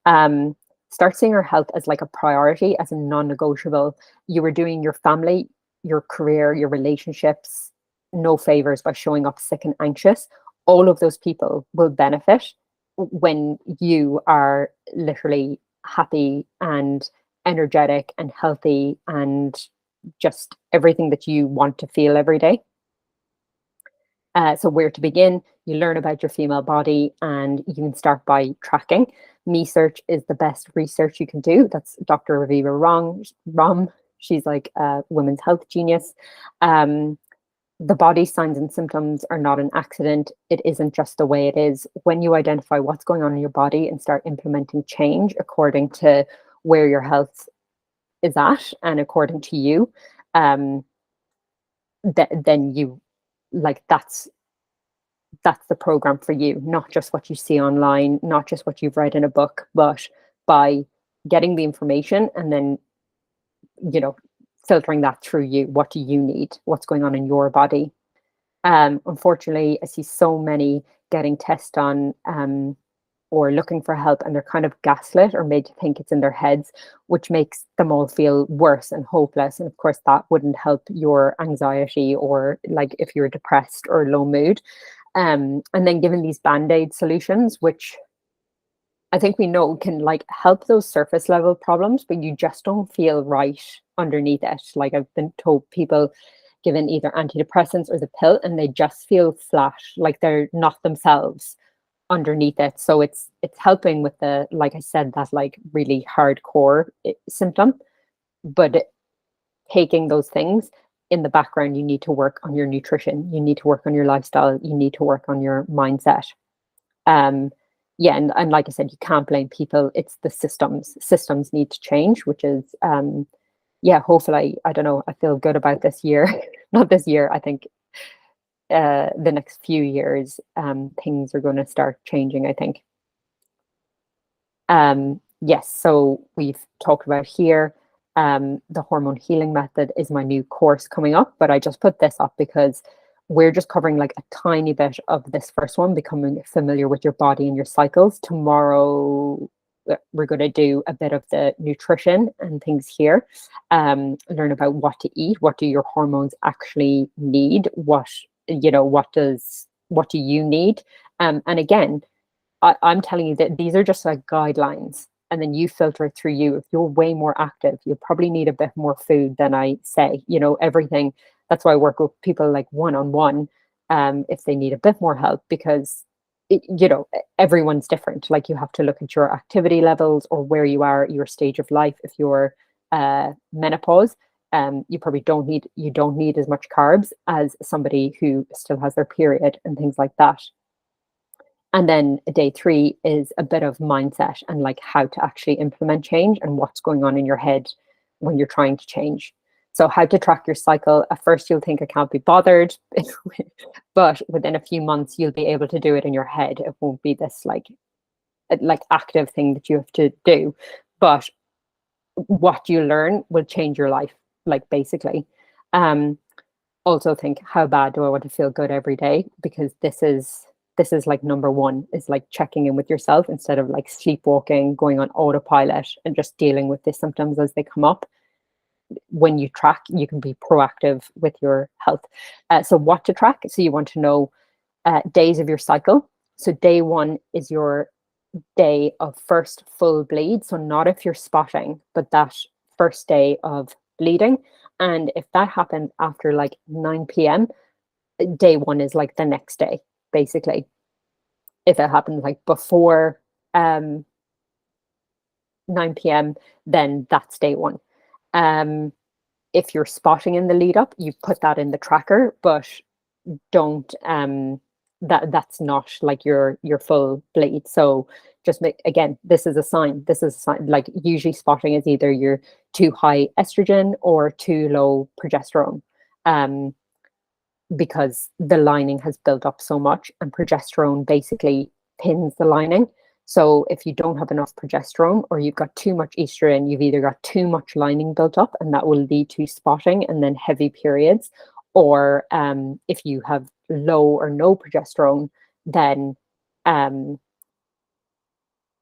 Um, Start seeing your health as like a priority, as a non-negotiable. You were doing your family, your career, your relationships no favors by showing up sick and anxious. All of those people will benefit when you are literally happy and energetic and healthy and just everything that you want to feel every day. So where to begin? You learn about your female body, and you can start by tracking. Me Search is the best research you can do. That's Dr. Raviva Rom. She's like a women's health genius. Um, the body signs and symptoms are not an accident. It isn't just the way it is. When you identify what's going on in your body and start implementing change according to where your health is at and according to you, um, then you like that's the program for you, not just what you see online, not just what you've read in a book, but by getting the information and then, you know, filtering that through you. What do you need? What's going on in your body? Unfortunately, I see so many getting tests on or looking for help, and they're kind of gaslit or made to think it's in their heads, which makes them all feel worse and hopeless. And of course, that wouldn't help your anxiety, or like if you're depressed or low mood. And then given these band-aid solutions, which I think we know can like help those surface level problems, but you just don't feel right underneath it. Like I've been told people given either antidepressants or the pill, and they just feel flat, like they're not themselves underneath it. So it's helping with the, like I said, that like really hardcore symptom, but taking those things in the background, you need to work on your nutrition, you need to work on your lifestyle, you need to work on your mindset. um yeah, and like I said, you can't blame people. It's the systems need to change, which is yeah, hopefully, I don't know, I feel good about this year. Not this year, I think the next few years, things are going to start changing, I think. Yes, so we've talked about here. The hormone healing method is my new course coming up, but I just put this up because we're just covering like a tiny bit of this first one, becoming familiar with your body and your cycles. Tomorrow, we're going to do a bit of the nutrition and things here. Learn about what to eat, what do your hormones actually need, what do you need? And again, I'm telling you that these are just like guidelines, and then you filter it through you. If you're way more active, you'll probably need a bit more food than I say, everything. That's why I work with people like one on one, if they need a bit more help, because everyone's different. Like you have to look at your activity levels or where you are at your stage of life. If you're menopause, you don't need as much carbs as somebody who still has their period and things like that. And then day 3 is a bit of mindset and like how to actually implement change and what's going on in your head when you're trying to change. So how to track your cycle. At first you'll think I can't be bothered, but within a few months you'll be able to do it in your head. It won't be this like active thing that you have to do, but what you learn will change your life, like basically. Also think, how bad do I want to feel good every day? Because this is like number one, is like checking in with yourself instead of like sleepwalking, going on autopilot and just dealing with the symptoms as they come up. When you track, you can be proactive with your health. So what to track? So you want to know days of your cycle. So day 1 is your day of first full bleed. So not if you're spotting, but that first day of bleeding. And if that happened after like 9 p.m., day 1 is like the next day, basically. If it happens like before 9 p.m., then that's day one. Um, if you're spotting in the lead up, you put that in the tracker, but don't that's not like your full bleed. So just make, again, this is a sign. This is a sign. Like usually spotting is either you're too high estrogen or too low progesterone. Um, because the lining has built up so much, and progesterone basically pins the lining. So if you don't have enough progesterone or you've got too much estrogen, you've either got too much lining built up, and that will lead to spotting and then heavy periods. Or if you have low or no progesterone, then um,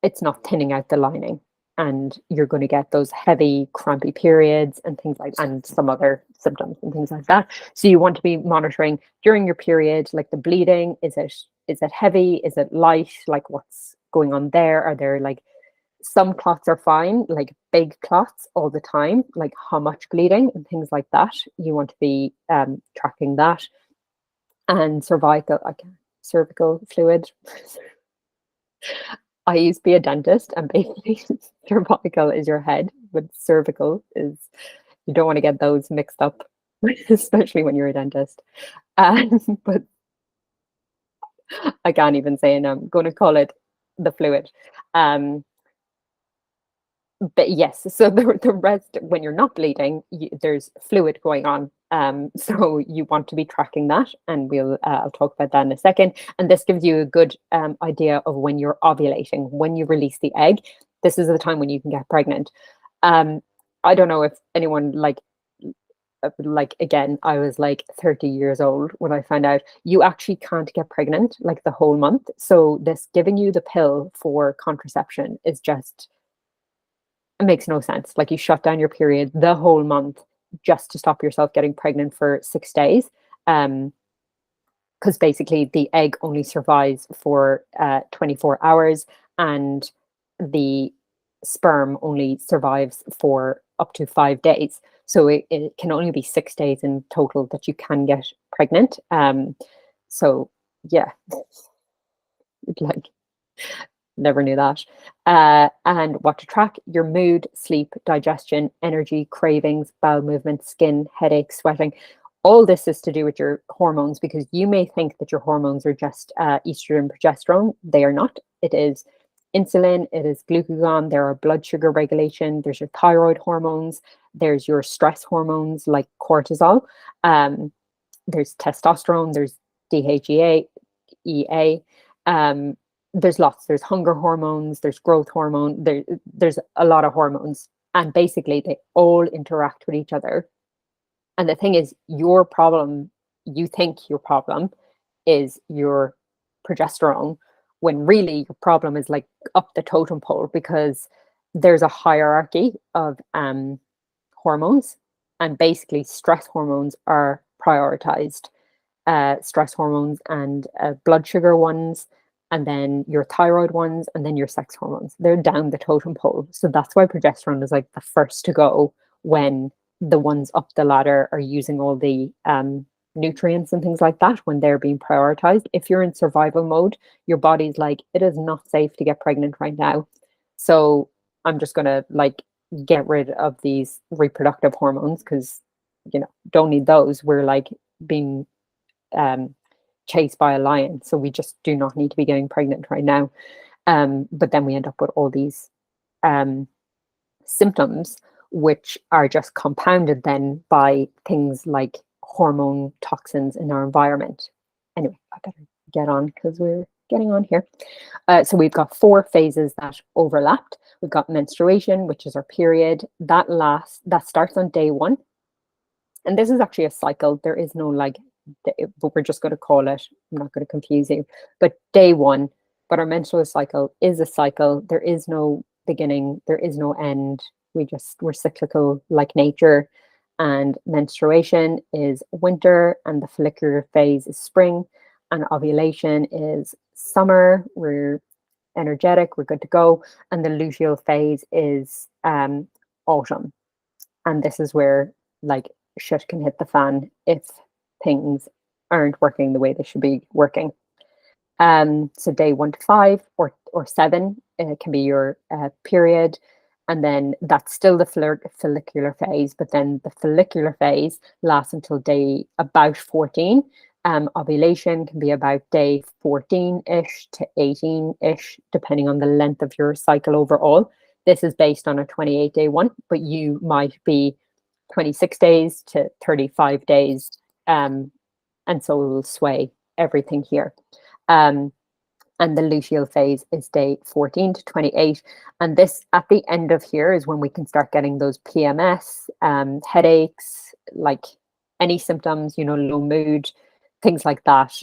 it's not thinning out the lining, and you're going to get those heavy crampy periods and things like, and some other symptoms and things like that. So you want to be monitoring during your period, like the bleeding. Is it heavy? Is it light? Like what's going on there? Are there like, some clots are fine, like big clots all the time, like how much bleeding and things like that. You want to be tracking that. And cervical fluid. I used to be a dentist, and basically cervical is your head, but cervical is, you don't want to get those mixed up, especially when you're a dentist. But I can't even say, and I'm going to call it the fluid. Um, but yes, so the rest, when you're not bleeding, there's fluid going on. So you want to be tracking that, and I'll talk about that in a second. And this gives you a good idea of when you're ovulating, when you release the egg. This is the time when you can get pregnant. I don't know if anyone like, again, I was like 30 years old when I found out you actually can't get pregnant like the whole month. So this giving you the pill for contraception is just, it makes no sense. Like you shut down your period the whole month just to stop yourself getting pregnant for 6 days. Because basically the egg only survives for 24 hours, and the sperm only survives for up to 5 days. So it can only be 6 days in total that you can get pregnant. So yeah, like, never knew that. And what to track: your mood, sleep, digestion, energy, cravings, bowel movement, skin, headaches, sweating. All this is to do with your hormones, because you may think that your hormones are just estrogen, progesterone. They are not. It is insulin, it is glucagon, there are blood sugar regulation, there's your thyroid hormones, there's your stress hormones like cortisol, there's testosterone, there's DHEA, EA. There's lots. There's hunger hormones. There's growth hormone. There's a lot of hormones, and basically they all interact with each other. And the thing is, your problem, you think your problem is your progesterone, when really your problem is like up the totem pole, because there's a hierarchy of hormones, and basically stress hormones are prioritized. Stress hormones and blood sugar ones, and then your thyroid ones, and then your sex hormones. They're down the totem pole. So that's why progesterone is like the first to go, when the ones up the ladder are using all the nutrients and things like that, when they're being prioritized. If you're in survival mode, your body's like, it is not safe to get pregnant right now. So I'm just going to like get rid of these reproductive hormones, because, don't need those. We're like being chased by a lion, so we just do not need to be getting pregnant right now. But then we end up with all these symptoms, which are just compounded then by things like hormone toxins in our environment. Anyway, I better get on because we're getting on here. So we've got 4 phases that overlapped. We've got menstruation, which is our period. That starts on day 1. And this is actually a cycle. There is no like, but we're just going to call it, I'm not going to confuse you, but day 1. But our menstrual cycle is a cycle. There is no beginning, there is no end. We're cyclical like nature. And menstruation is winter, and the follicular phase is spring, and ovulation is summer. We're energetic, we're good to go. And the luteal phase is autumn. And this is where like shit can hit the fan if things aren't working the way they should be working. So day 1 to 5 or 7 can be your period. And then that's still the follicular phase, but then the follicular phase lasts until day about 14. Ovulation can be about day 14-ish to 18-ish, depending on the length of your cycle overall. This is based on a 28-day one, but you might be 26 days to 35 days. And so it will sway everything here. Um, and the luteal phase is day 14 to 28. And this, at the end of here, is when we can start getting those PMS, headaches, like any symptoms, low mood, things like that.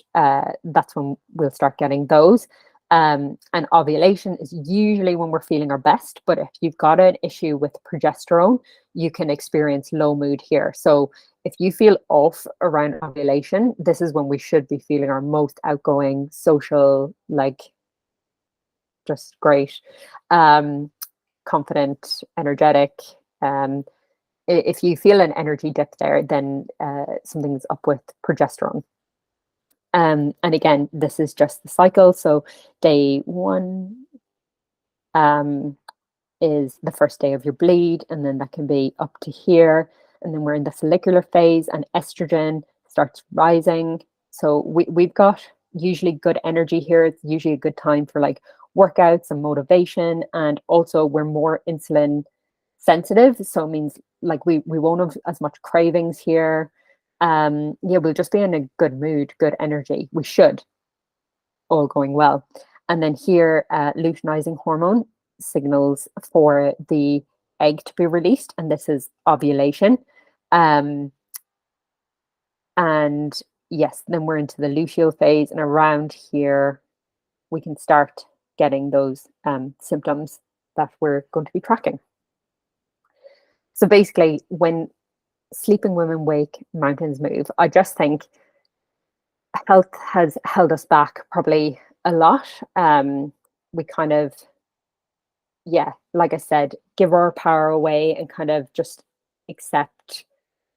That's when we'll start getting those. And ovulation is usually when we're feeling our best. But if you've got an issue with progesterone, you can experience low mood here. So if you feel off around ovulation, this is when we should be feeling our most outgoing, social, like just great, confident, energetic. If you feel an energy dip there, then something's up with progesterone. And again, this is just the cycle. So day 1 is the first day of your bleed, and then that can be up to here. And then we're in the follicular phase, and estrogen starts rising. So we've got usually good energy here. It's usually a good time for like workouts and motivation. And also we're more insulin sensitive. So it means like we won't have as much cravings here. Yeah, we'll just be in a good mood, good energy. We should, all going well. And then here, luteinizing hormone signals for the egg to be released, and this is ovulation. And yes, then we're into the luteal phase, and around here, we can start getting those symptoms that we're going to be tracking. So basically, when sleeping women wake, mountains move. I just think health has held us back probably a lot. We kind of, yeah, like I said, give our power away and kind of just accept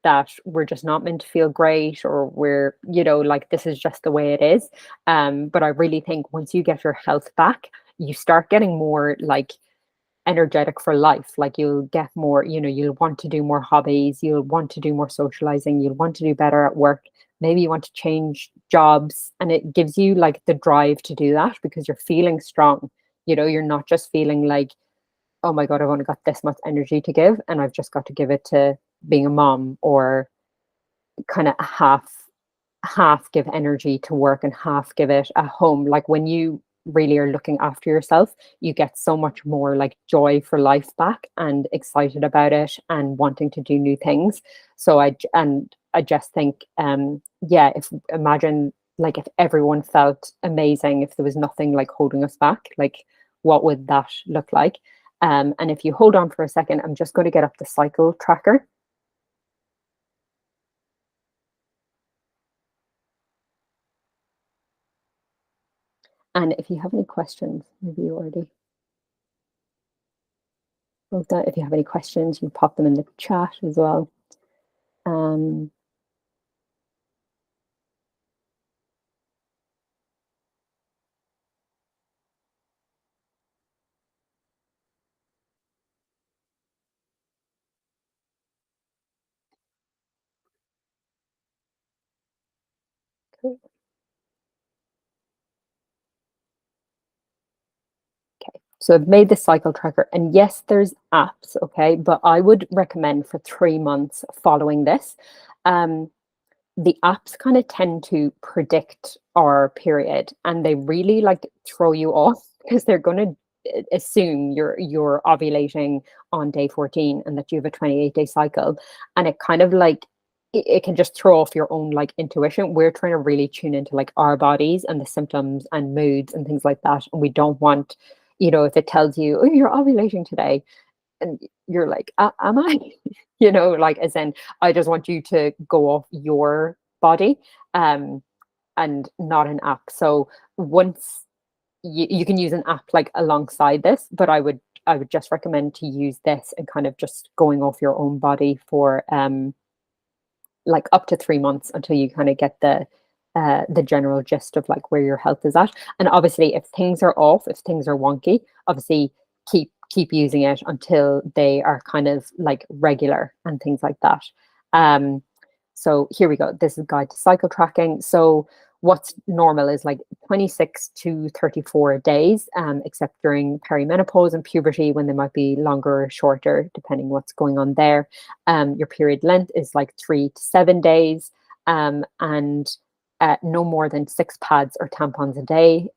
that we're just not meant to feel great, or we're, like this is just the way it is. But I really think once you get your health back, you start getting more like energetic for life. Like you'll get more, you'll want to do more hobbies, you'll want to do more socializing, you'll want to do better at work. Maybe you want to change jobs, and it gives you like the drive to do that because you're feeling strong. You're not just feeling like, oh my God, I've only got this much energy to give and I've just got to give it to being a mom, or kind of half give energy to work and half give it at home. Like when you really are looking after yourself, you get so much more like joy for life back and excited about it and wanting to do new things. So I just think yeah, if imagine like if everyone felt amazing, if there was nothing like holding us back, like what would that look like? And if you hold on for a second, I'm just going to get up the cycle tracker. And if you have any questions, maybe you already wrote that. If you have any questions, you can pop them in the chat as well. Um, cool. Okay, so I've made the cycle tracker, and yes, there's apps, okay, but I would recommend for 3 months following this. Um, the apps kind of tend to predict our period, and they really like throw you off because they're going to assume you're ovulating on day 14 and that you have a 28-day cycle, and it kind of like it can just throw off your own like intuition. We're trying to really tune into like our bodies and the symptoms and moods and things like that, and we don't want, if it tells you, oh, you're ovulating today, and you're like, am I? Like as in, I just want you to go off your body, and not an app. So once you can use an app like alongside this, but I would just recommend to use this and kind of just going off your own body for like up to 3 months until you kind of get the the general gist of like where your health is at. And obviously, if things are off, if things are wonky, obviously keep using it until they are kind of like regular and things like that. Um, so here we go. This is guide to cycle tracking. So what's normal is like 26 to 34 days, except during perimenopause and puberty when they might be longer or shorter, depending what's going on there. Your period length is like 3 to 7 days, and no more than 6 pads or tampons a day.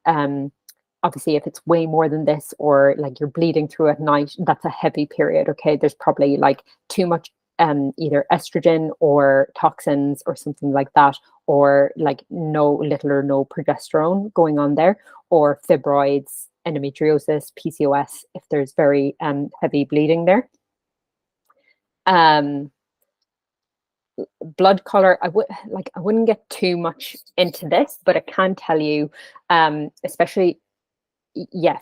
Obviously, if it's way more than this, or like you're bleeding through at night, that's a heavy period. Okay, there's probably like too much either estrogen or toxins or something like that, or like little or no progesterone going on there, or fibroids, endometriosis, PCOS, if there's very heavy bleeding there. Blood color, I wouldn't get too much into this, but I can tell you, especially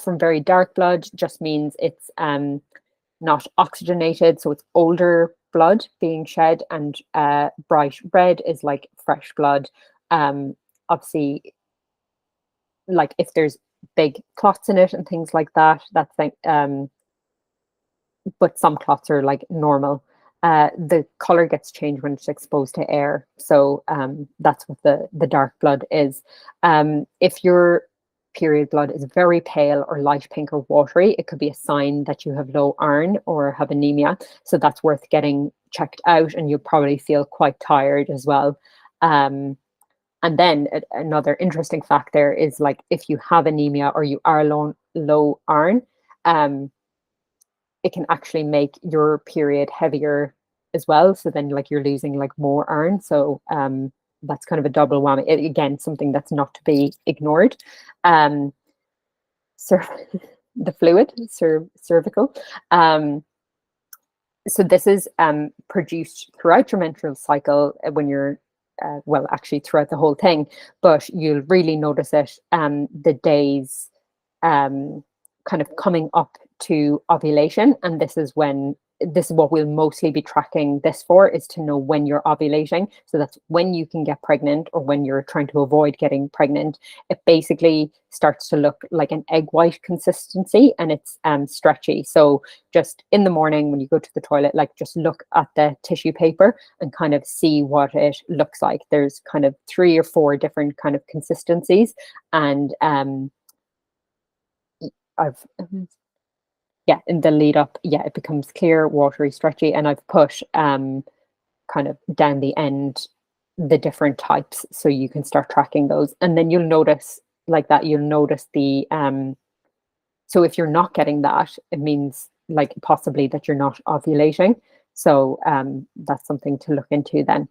from very dark blood just means it's not oxygenated, so it's older blood being shed, and bright red is like fresh blood. Obviously, like if there's big clots in it and things like that, that's like but some clots are like normal. The color gets changed when it's exposed to air, so that's what the dark blood is. If your period blood is very pale or light pink or watery, it could be a sign that you have low iron or have anemia, so that's worth getting checked out, and you'll probably feel quite tired as well. And then another interesting fact there is, like, if you have anemia or you are low iron, it can actually make your period heavier as well. So then like you're losing like more iron. So that's kind of a double whammy. Again, something that's not to be ignored. So the fluid, cervical. So this is produced throughout your menstrual cycle when you're, well, actually throughout the whole thing, but you'll really notice it the days kind of coming up to ovulation. And this is what we'll mostly be tracking this for, is to know when you're ovulating. So that's when you can get pregnant, or when you're trying to avoid getting pregnant. It basically starts to look like an egg white consistency, and it's stretchy. So just in the morning when you go to the toilet, like just look at the tissue paper and kind of see what it looks like. There's kind of 3 or 4 different kind of consistencies, and in the lead up, it becomes clear, watery, stretchy, and I've put kind of down the end the different types, so you can start tracking those. And then you'll notice like that, you'll notice the so if you're not getting that, it means like possibly that you're not ovulating. So that's something to look into then.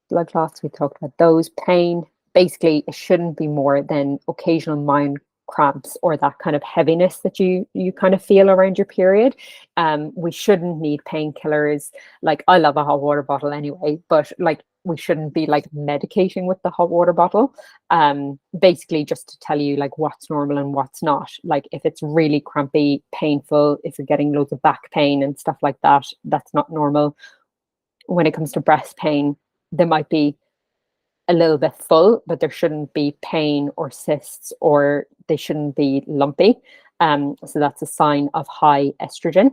Blood clots, we talked about those. Pain, basically it shouldn't be more than occasional mind cramps or that kind of heaviness that you kind of feel around your period. We shouldn't need painkillers. Like, I love a hot water bottle anyway, but like we shouldn't be like medicating with the hot water bottle. Basically just to tell you like what's normal and what's not. Like if it's really crampy, painful, if you're getting loads of back pain and stuff like that, that's not normal. When it comes to breast pain, there might be a little bit full, but there shouldn't be pain or cysts, or they shouldn't be lumpy. So that's a sign of high estrogen.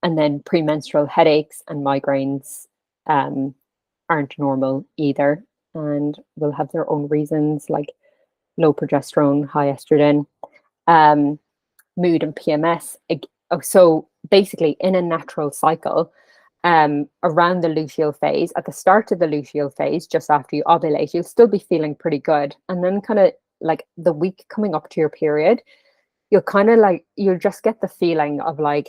And then premenstrual headaches and migraines aren't normal either, and will have their own reasons, like low progesterone, high estrogen, mood and PMS. So basically, in a natural cycle, around the luteal phase, at the start of the luteal phase, just after you ovulate, you'll still be feeling pretty good. And then kind of like the week coming up to your period, you'll kind of like, you'll just get the feeling of like,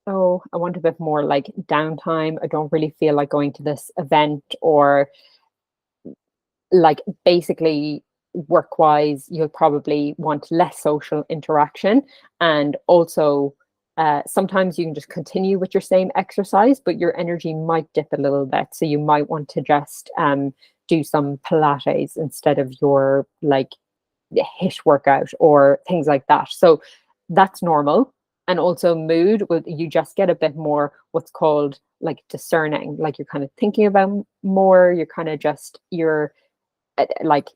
oh, I want a bit more like downtime. I don't really feel like going to this event, or like basically work wise, you'll probably want less social interaction. And also, sometimes you can just continue with your same exercise, but your energy might dip a little bit. So you might want to just do some Pilates instead of your like HIIT workout or things like that. So that's normal. And also mood, you just get a bit more what's called like discerning, like you're kind of thinking about more, you're kind of just, you're like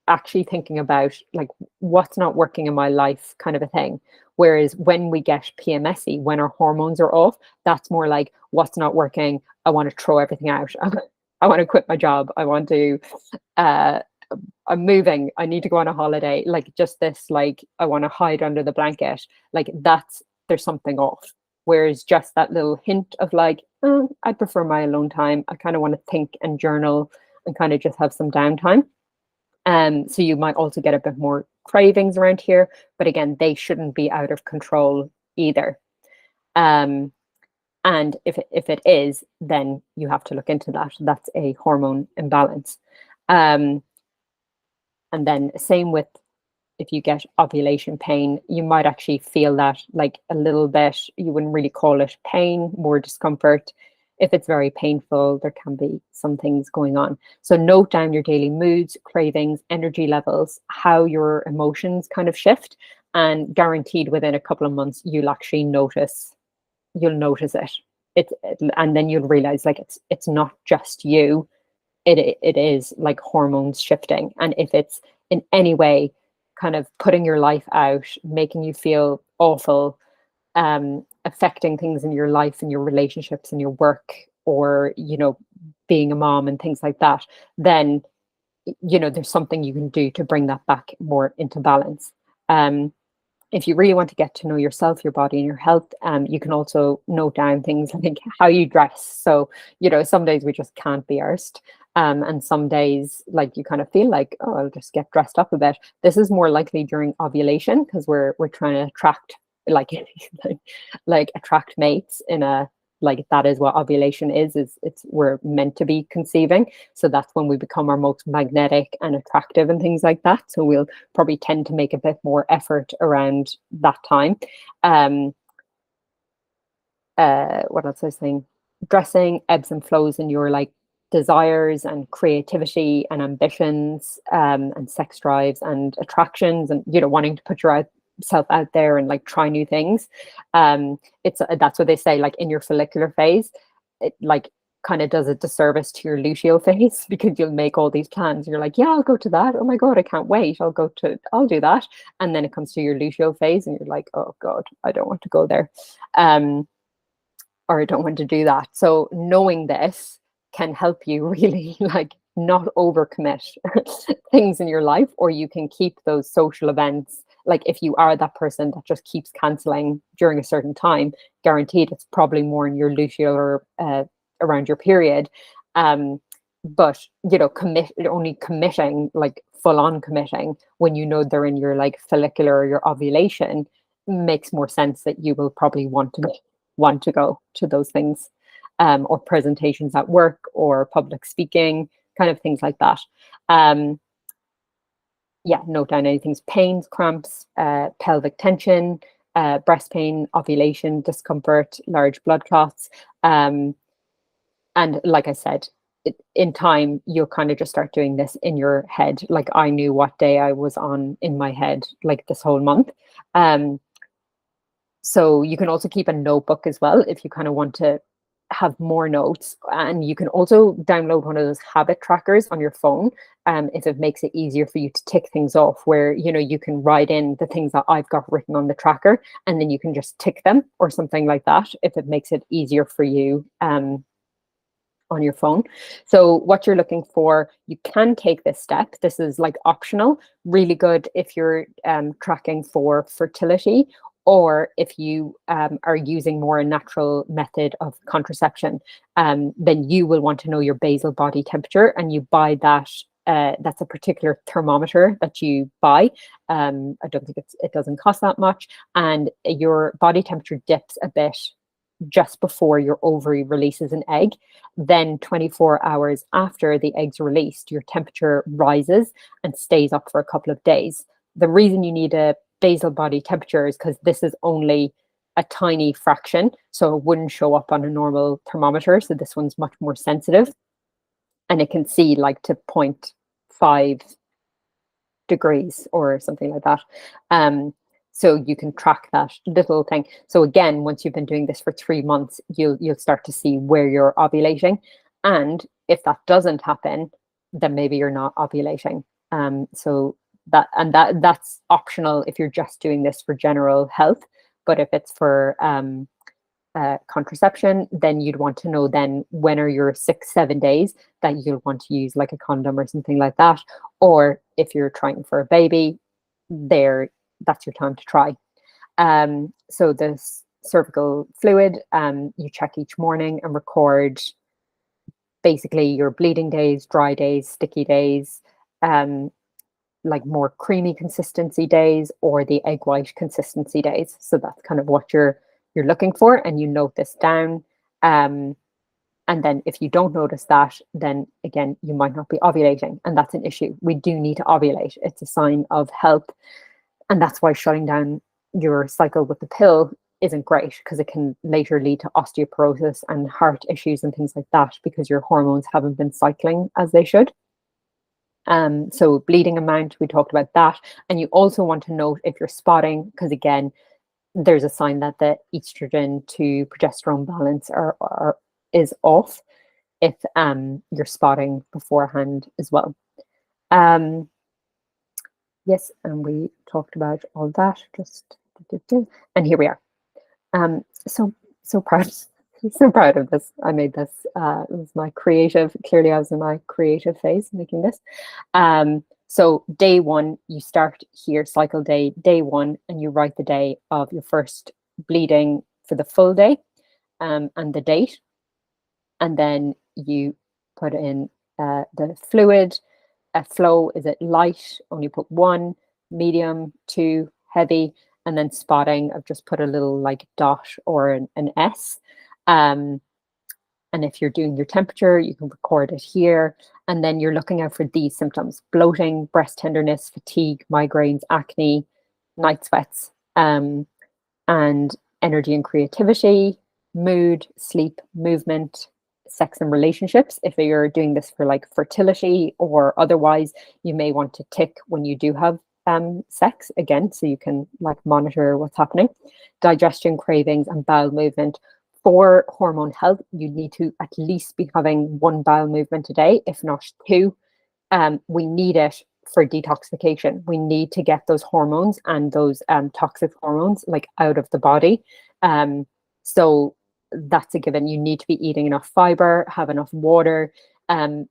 actually thinking about like what's not working in my life kind of a thing. Whereas when we get PMSy, when our hormones are off, that's more like what's not working. I want to throw everything out. I want to quit my job. I want to uh I'm moving. I need to go on a holiday. Like just this, like I want to hide under the blanket. Like that's there's something off. Whereas just that little hint of like, oh, I prefer my alone time. I kind of want to think and journal and kind of just have some downtime. So you might also get a bit more cravings around here, but again, they shouldn't be out of control either. Um, and if it is, then you have to look into that. That's a hormone imbalance. Um, and then same with if you get ovulation pain, you might actually feel that like a little bit, you wouldn't really call it pain, more discomfort. If it's very painful, there can be some things going on. So note down your daily moods, cravings, energy levels, how your emotions kind of shift, and guaranteed within a couple of months, you'll notice it. And then you'll realize like it's not just you. It is like hormones shifting. And if it's in any way kind of putting your life out, making you feel awful, affecting things in your life and your relationships and your work, or, being a mom and things like that, then, there's something you can do to bring that back more into balance. If you really want to get to know yourself, your body, and your health, you can also note down things like how you dress. So, some days we just can't be arsed. And some days, like you kind of feel like, oh, I'll just get dressed up a bit. This is more likely during ovulation because we're trying to attract like like attract mates in a like that is what ovulation is it's we're meant to be conceiving. So that's when we become our most magnetic and attractive and things like that. So we'll probably tend to make a bit more effort around that time. What else I was saying? Dressing ebbs and flows in your like desires and creativity and ambitions, and sex drives and attractions, and wanting to put yourself out there and like try new things. It's That's what they say, like in your follicular phase, it like kind of does a disservice to your luteal phase because you'll make all these plans. You're like, yeah, I'll go to that. Oh my God, I can't wait. I'll do that. And then it comes to your luteal phase and you're like, oh God, I don't want to go there. Or I don't want to do that. So knowing this can help you really like not overcommit things in your life, or you can keep those social events. Like if you are that person that just keeps canceling during a certain time, guaranteed it's probably more in your luteal or around your period. But only committing, like full on committing when they're in your like follicular or your ovulation makes more sense, that you will probably want to go to those things, or presentations at work or public speaking, kind of things like that. Yeah, note down anything's pains, cramps, pelvic tension, breast pain, ovulation, discomfort, large blood clots. And like I said, in time, you'll kind of just start doing this in your head. Like I knew what day I was on in my head, like this whole month. So you can also keep a notebook as well if you kind of want to have more notes. And you can also download one of those habit trackers on your phone, if it makes it easier for you to tick things off, where you can write in the things that I've got written on the tracker, and then you can just tick them or something like that if it makes it easier for you on your phone. So what you're looking for, you can take this step. This is like optional, really good if you're tracking for fertility, or if you are using more a natural method of contraception. Then you will want to know your basal body temperature, and you buy that. That's a particular thermometer that you buy. I don't think it doesn't cost that much, and your body temperature dips a bit just before your ovary releases an egg. Then 24 hours after the egg's released, your temperature rises and stays up for a couple of days. The reason you need a basal body temperature is because this is only a tiny fraction, so it wouldn't show up on a normal thermometer. So this one's much more sensitive, and it can see like to 0.5 degrees or something like that. So you can track that little thing. So again, once you've been doing this for 3 months, you'll start to see where you're ovulating. And if that doesn't happen, then maybe you're not ovulating. So that's optional if you're just doing this for general health. But if it's for contraception, then you'd want to know then when are your 6, 7 days that you'll want to use like a condom or something like that. Or if you're trying for a baby, there that's your time to try. So this cervical fluid, you check each morning and record basically your bleeding days, dry days, sticky days, like more creamy consistency days, or the egg white consistency days. So that's kind of what you're looking for, and you note this down. And then if you don't notice that, then again, you might not be ovulating, and that's an issue. We do need to ovulate. It's a sign of health. And that's why shutting down your cycle with the pill isn't great, because it can later lead to osteoporosis and heart issues and things like that, because your hormones haven't been cycling as they should. So bleeding amount, we talked about that. And you also want to note if you're spotting, because again, there's a sign that the estrogen to progesterone balance is off if you're spotting beforehand as well. Yes, and we talked about all that. And here we are. So proud, so proud of this. I made this. It was my creative. Clearly, I was in my creative phase making this. So day one, you start here, cycle day one, and you write the day of your first bleeding for the full day, and the date, and then you put in the fluid. Flow, is it light? Only put 1, medium, 2, heavy, and then spotting, I've just put a little like dot or an S. And if you're doing your temperature, you can record it here. And then you're looking out for these symptoms: bloating, breast tenderness, fatigue, migraines, acne, night sweats, and energy and creativity, mood, sleep, movement, sex and relationships. If you're doing this for like fertility or otherwise, you may want to tick when you do have sex again, so you can like monitor what's happening. Digestion, cravings, and bowel movement. For hormone health, you need to at least be having 1 bowel movement a day, if not 2. We need it for detoxification. We need to get those hormones and those toxic hormones like out of the body. So that's a given. You need to be eating enough fiber, have enough water,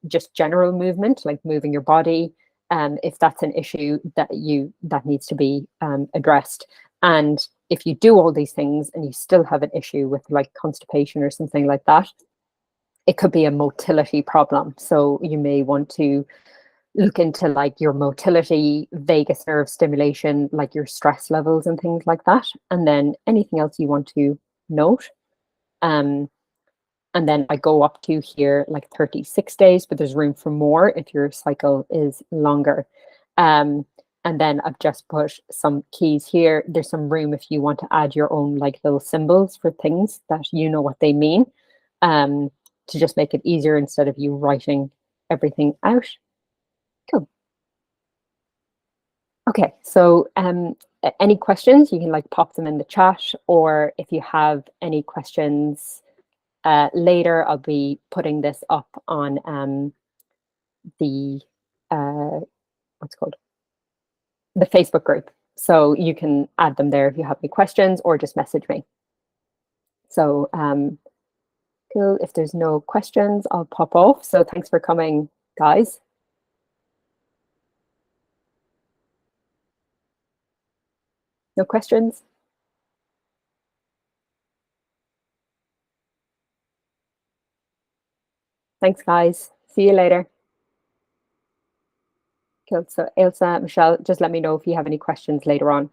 just general movement, like moving your body. If that's an issue that needs to be addressed. And if you do all these things and you still have an issue with like constipation or something like that, it could be a motility problem. So you may want to look into like your motility, vagus nerve stimulation, like your stress levels and things like that. And then anything else you want to note. And then I go up to here like 36 days, but there's room for more if your cycle is longer. And then I've just put some keys here. There's some room if you want to add your own like little symbols for things that you know what they mean, to just make it easier instead of you writing everything out. Cool. Okay, so any questions, you can like pop them in the chat, or if you have any questions later, I'll be putting this up on the what's it called? The Facebook group. So you can add them there if you have any questions, or just message me. So cool. If there's no questions, I'll pop off. So thanks for coming, guys. No questions? Thanks, guys. See you later. Cool. So Ailsa, Michelle, just let me know if you have any questions later on.